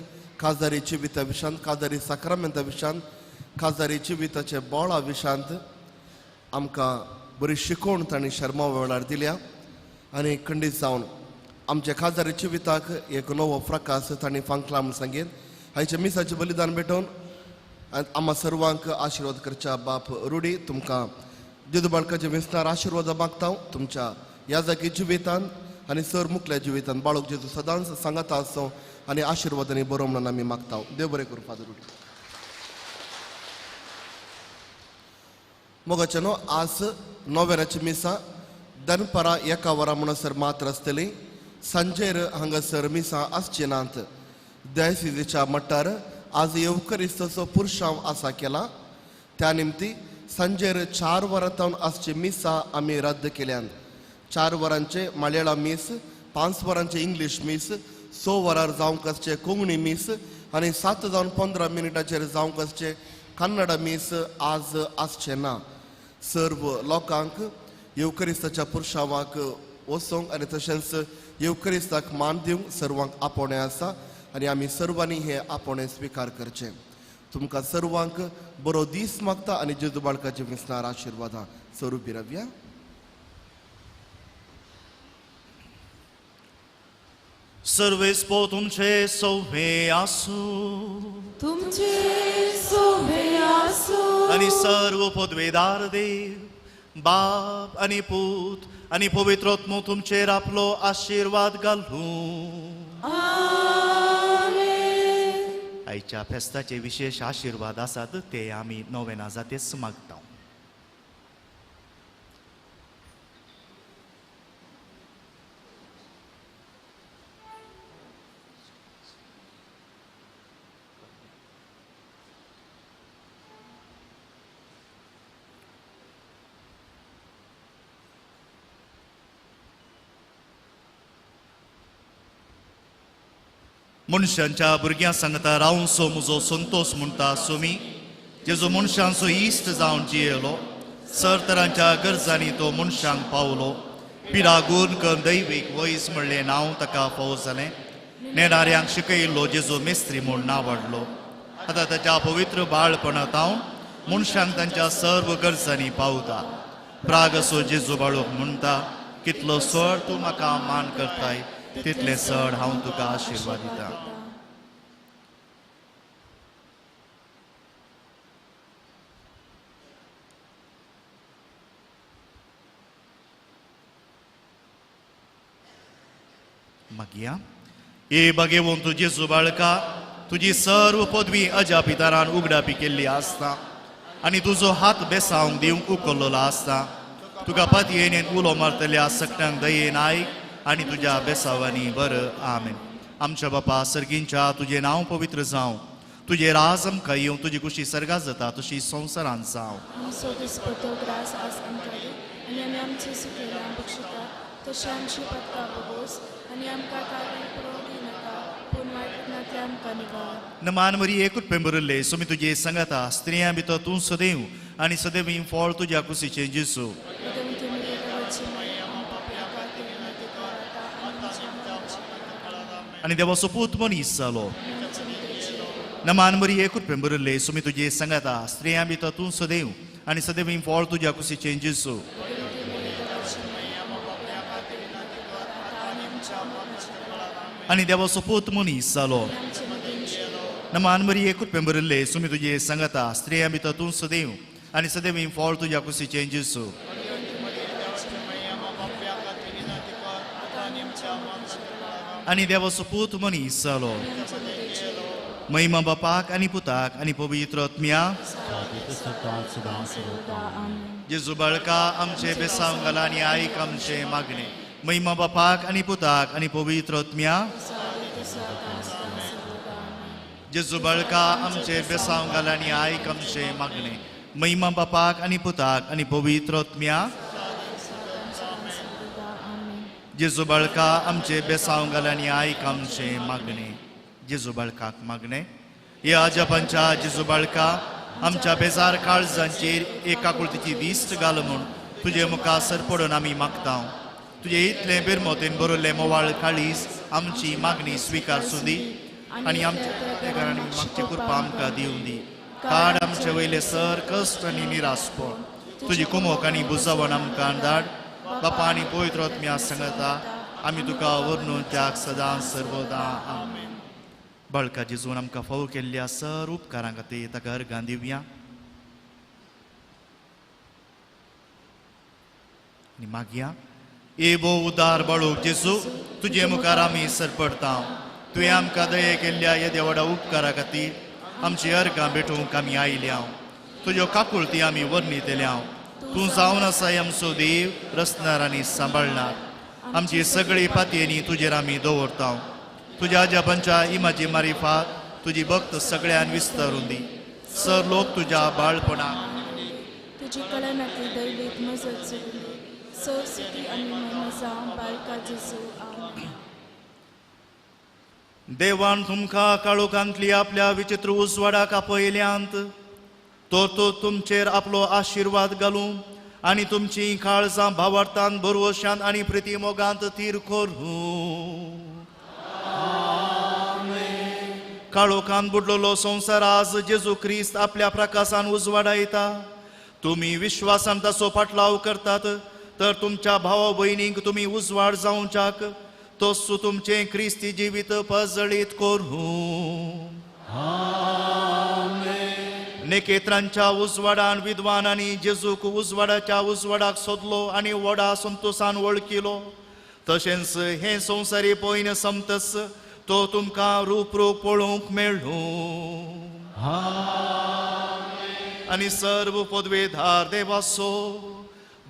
काजारी जिविता विशांत, काजारी सक्रामेंता विशांत, काजारी जिविताचे बोळा विशांत आमकां बरी शिकवण तांणी शर्मा वेळार दिल्या आनी खंडीत जावन आमच्या खासदारी जिविताक एक नवो प्रकाश तांणी फांकला म्हूण सांगीत आयच्या मिसाचें बलिदान भेटोवन आम्हा सर्वांक आशिर्वाद करच्या बाप रुडी तुमकां जेजू बाळकाचे विस्तार आशिर्वाद मागता तुमच्या ह्या जागी जिवितान आनी सर मुखल्या जिवितान बाळूक जेजू सदांच सांगाता आसूं आनी आशिर्वादांनी बरो म्हणून आमी मागता देव बरें करूं फादर रुडी मोगाचेनो आज नोव्हेनाची मिसां दनपरां 1 वरां म्हणसर मात्र आसतली सांजेर हांगासर मिसां आसची नात दयासिजेच्या मट्टार आज येवकरिस्ताचो पुरशांव आसा केला त्या निमती सांजेर 4 वरां तावन आसची मिसां आमी रद्द केल्यान 4 वरांचे मल्याळम मीस 5 वरांचे इंग्लीश मीस 6 वरार जावंक आसचे कोंकणी मीस आनी 7:15 जावंक आसचे कन्नड मीस आज आसचे ना सर्व लोकांक येवकरिस्ताच्या पुरशांवाक वचोंक आनी तशेंच येवकरिस्ताक मान दिवंक सर्वांक आपोवणें आसा आनी आमी सर्वांनी हे आपोवणें स्विकार करचें तुमकां सर्वांक बरो दीस मागता आनी जेजू बाळकाचे विस्तार आशिर्वादां स्वरुपी रावया सर्वेस्पो तुमचे सौम्य आसूं तुमचे सोबे आसूं आनी सर्व पदवेदार देव बाप आनी पूत आनी पवित्रोत्मो तुमचेर आपलो आशिर्वाद घालूं आयच्या फेस्ताचे विशेष आशिर्वाद आसात ते आमी नोवेना जातेच मागता मनशांच्या भुरग्यां सांगता रावूं सो म्हजो संतोष म्हणटा सोमी जेजो मनशांचो इश्ट जावन जियेलो सरतरांच्या गरजांनी तो मनशांक पावलो पिरागून करून दैवीक वयस म्हणलें नांव ताका फावो जालें नेणाऱ्यांक शिकयल्लो जेजो मेस्त्री म्हूण नांवाडलो आतां ताच्या पवित्र बाळपणांत हांव मनशांक तांच्या सर्व गरजांनी पावता प्राग असो जेजो बाळूक म्हणटा कितलो चड तूं म्हाका मान करताय तितले चड हांव तुका आशिर्वाद दिता मागया ए भगवंत जेजू बाळका तुजी सर्व पदवी अजा पितरान उगडापी केल्ली आसता आनी तुजो हात बेसावंक दिवंक उखल्लोलो आसता तुका पतयेन उलो मारतल्या सकटांक दयेन आयक आनी तुज्या बेसावांनी बरं आमेन आमच्या बापा सर्गींच्या तुजें नांव पवित्र जावं तुजें राज आमकां येवं तुजी कुशी सर्गात जाता तशी संवसारांत जावं आमचो दिसपतो ग्रास आस आमकां आनी आमी आमचे सुखयल्या बक्षिता तशें आमची पदकां भोगोस आनी आमकां कागाळ पुरोवंक नाका पूण वायटांतल्यान आमकां निवार नमान मरी एकूच पेंबरले सोमी तुजे सांगाता स्त्रियां भितर तूं सदैव आनी सदैव फळ तुज्या कुशीचें जेजू आनी देवाचो पूत मनीस जालो नमान मरी एकूच पेंबरले सोमी तुजे सांगाता स्त्रियां भितर तूं सदैव आनी सदैव फळ तुज्या कुशीचें जेजू आनी देवाचो पूत मनीस जालो नमान मरी एकूच पेंबरले सोमी तुजे सांगाता स्त्रियां भितर तूं सदैव आनी सदैव फळ तुज्या कुशीचें जेजू आनी देवाचो पूत मनीस जालो महिमा बापाक आनी पुताक आनी पवित्र आत्म्या जेजू बाळका आमचे बेसांव घाला आनी आयक आमचे मागणे महिमा बापाक आनी पुताक आनी पवित्र आत्म्या जेजू बाळका आमचे बेसांव घाला आनी आयक आमचे मागणे महिमा बापाक आनी पुताक आनी पवित्र आत्म्या जेजू बाळका आमचे बेसांव घाल आनी आयक आमचे मागणे जेजू बाळकाक मागणे या जपांच्या जेजू बाळका आमच्या बेजार काळजांचेर एकाकुळतीची दिश्ट घाल म्हूण तुजे मुखासर पडून आमी मागता तुजे इतले बिरमोतेन बरोल्ले मोवाळ काळीज आमची मागणी स्विकार सुदी आनी आमच्या घरांनी मागची कृपा आमकां दिवून दी काड आमचे वयले सर कश्ट आनी निराशपण तुजी कुमोक आनी बुजावण आमकां धाड बापा आनी पवित्र आत्म्या सांगता आमी तुका वर्णून त्याग सदां सर्वदा आमेन. बाळका जेजून आमकां फावो केल्ल्या सर्व उपकारां खातीर ताका अर्गां दिवया आनी मागया. एबो उदार बाळूक जेजू तुजे मुखार आमी सरपडटा. तुवें आमकां दये केल्ल्या येद्या व्हडा उपकारा खातीर आमची अर्गां भेटूंक आमी आयल्या. तुज्यो काकुळटी आमी वर्णितल्या. तूं जावन आसाय आमचो देव रचणार आनी सांबाळणार. आमची सगळी पातयेनी तुजेर आमी दवरता. तुज्या जपांच्या इमाची मारिफात तुजी भक्त सगळ्यान विस्तारून दी. सर लोक तुज्या बाळपणाक तुजी कळनातली दैवीक मजत चलली सरस्वती आनी महिमा बाळका जेजू आमेन. देवान तुमकां काळोखांतली आपल्या विचित्र उजवाडाक आपयल्यांत तो तुमचेर आपलो आशिर्वाद घालूं आनी तुमची काळजां भावार्थान भरवशांत आनी प्रितीमोगांत तीर करूं. काळोखान बुडलेलो संवसार आज जेजू क्रिस्त आपल्या प्रकाशान उजवाडायता. तुमी विश्वासान ताचो पाटलाव करतात तर तुमच्या भावा भयणींक तुमी उजवाड जावच्याक तोच तुमचे क्रिस्ती जिवीत पजळीत करूं. नेकेत्रांच्या उजवाडान विद्वान आनी जेजूक उजवाडाच्या उजवाडाक सोदलो आनी व्हडा संतोषान वळखिलो. तशेंच हे संवसारी पयन समतस तो तुमकां रूप पळोवंक मेळ्ळो. आनी सर्व पदवेधार देवाचो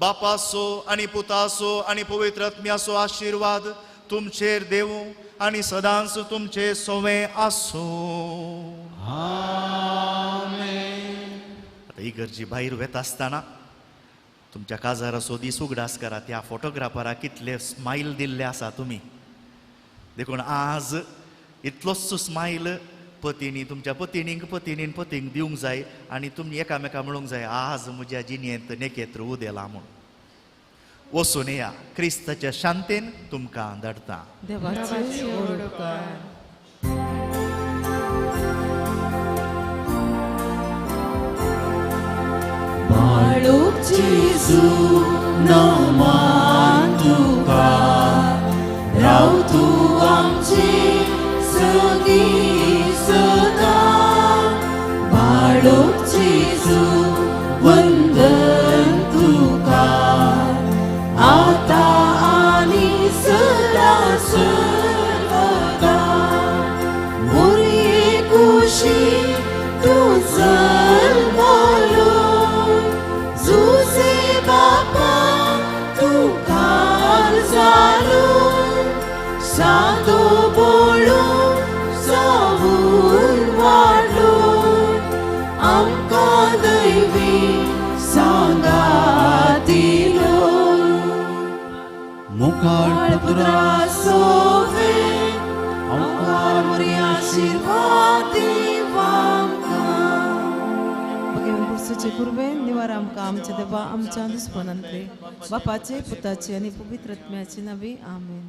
बापाचो आनी पुताचो आनी पवित्र आत्म्याचो आशिर्वाद तुमचेर देवूं आनी सदांच तुमचे सोवे आसो. आतां इगर्जी भायर वेता आसतना तुमच्या काजाराचो दीस उगडास करा. त्या फोटोग्राफराक कितले स्मायल दिल्ले आसा तुमी. देखून आज इतलोच स्मायल पतीनी तुमच्या पतीनीक पतींक दिवंक जाय आनी तुमी एकामेकां म्हणूंक जाय आज म्हज्या जिणेंत नेकेत्र उदेला म्हूण. वचून या. क्रिस्ताच्या शांतेन तुमकां धाडटा. देवाची ओडकार. बाळूक जेजू नमान तुका राव तूं आमची सगळी सदां. बाळूक जेजू वंदन तुका आता आनी सदा सर्वदा. मोरये कुशी तूं जल्मलो जुसे बापा तूं काल जालो. सादो बोळो जावून वाडलो आमकां दैवी सांगात दिलो. मुखार पुत्राचो वेळ आमकां बरी आशिर्वाद दिव आमकां. भगवान पुरुषाचे पूर्वे निवार आमकां आमच्या देवा आमच्या दुस्मनांतले बापाचे पुताचे आनी पवित्र आत्म्याचे नावे आमेन.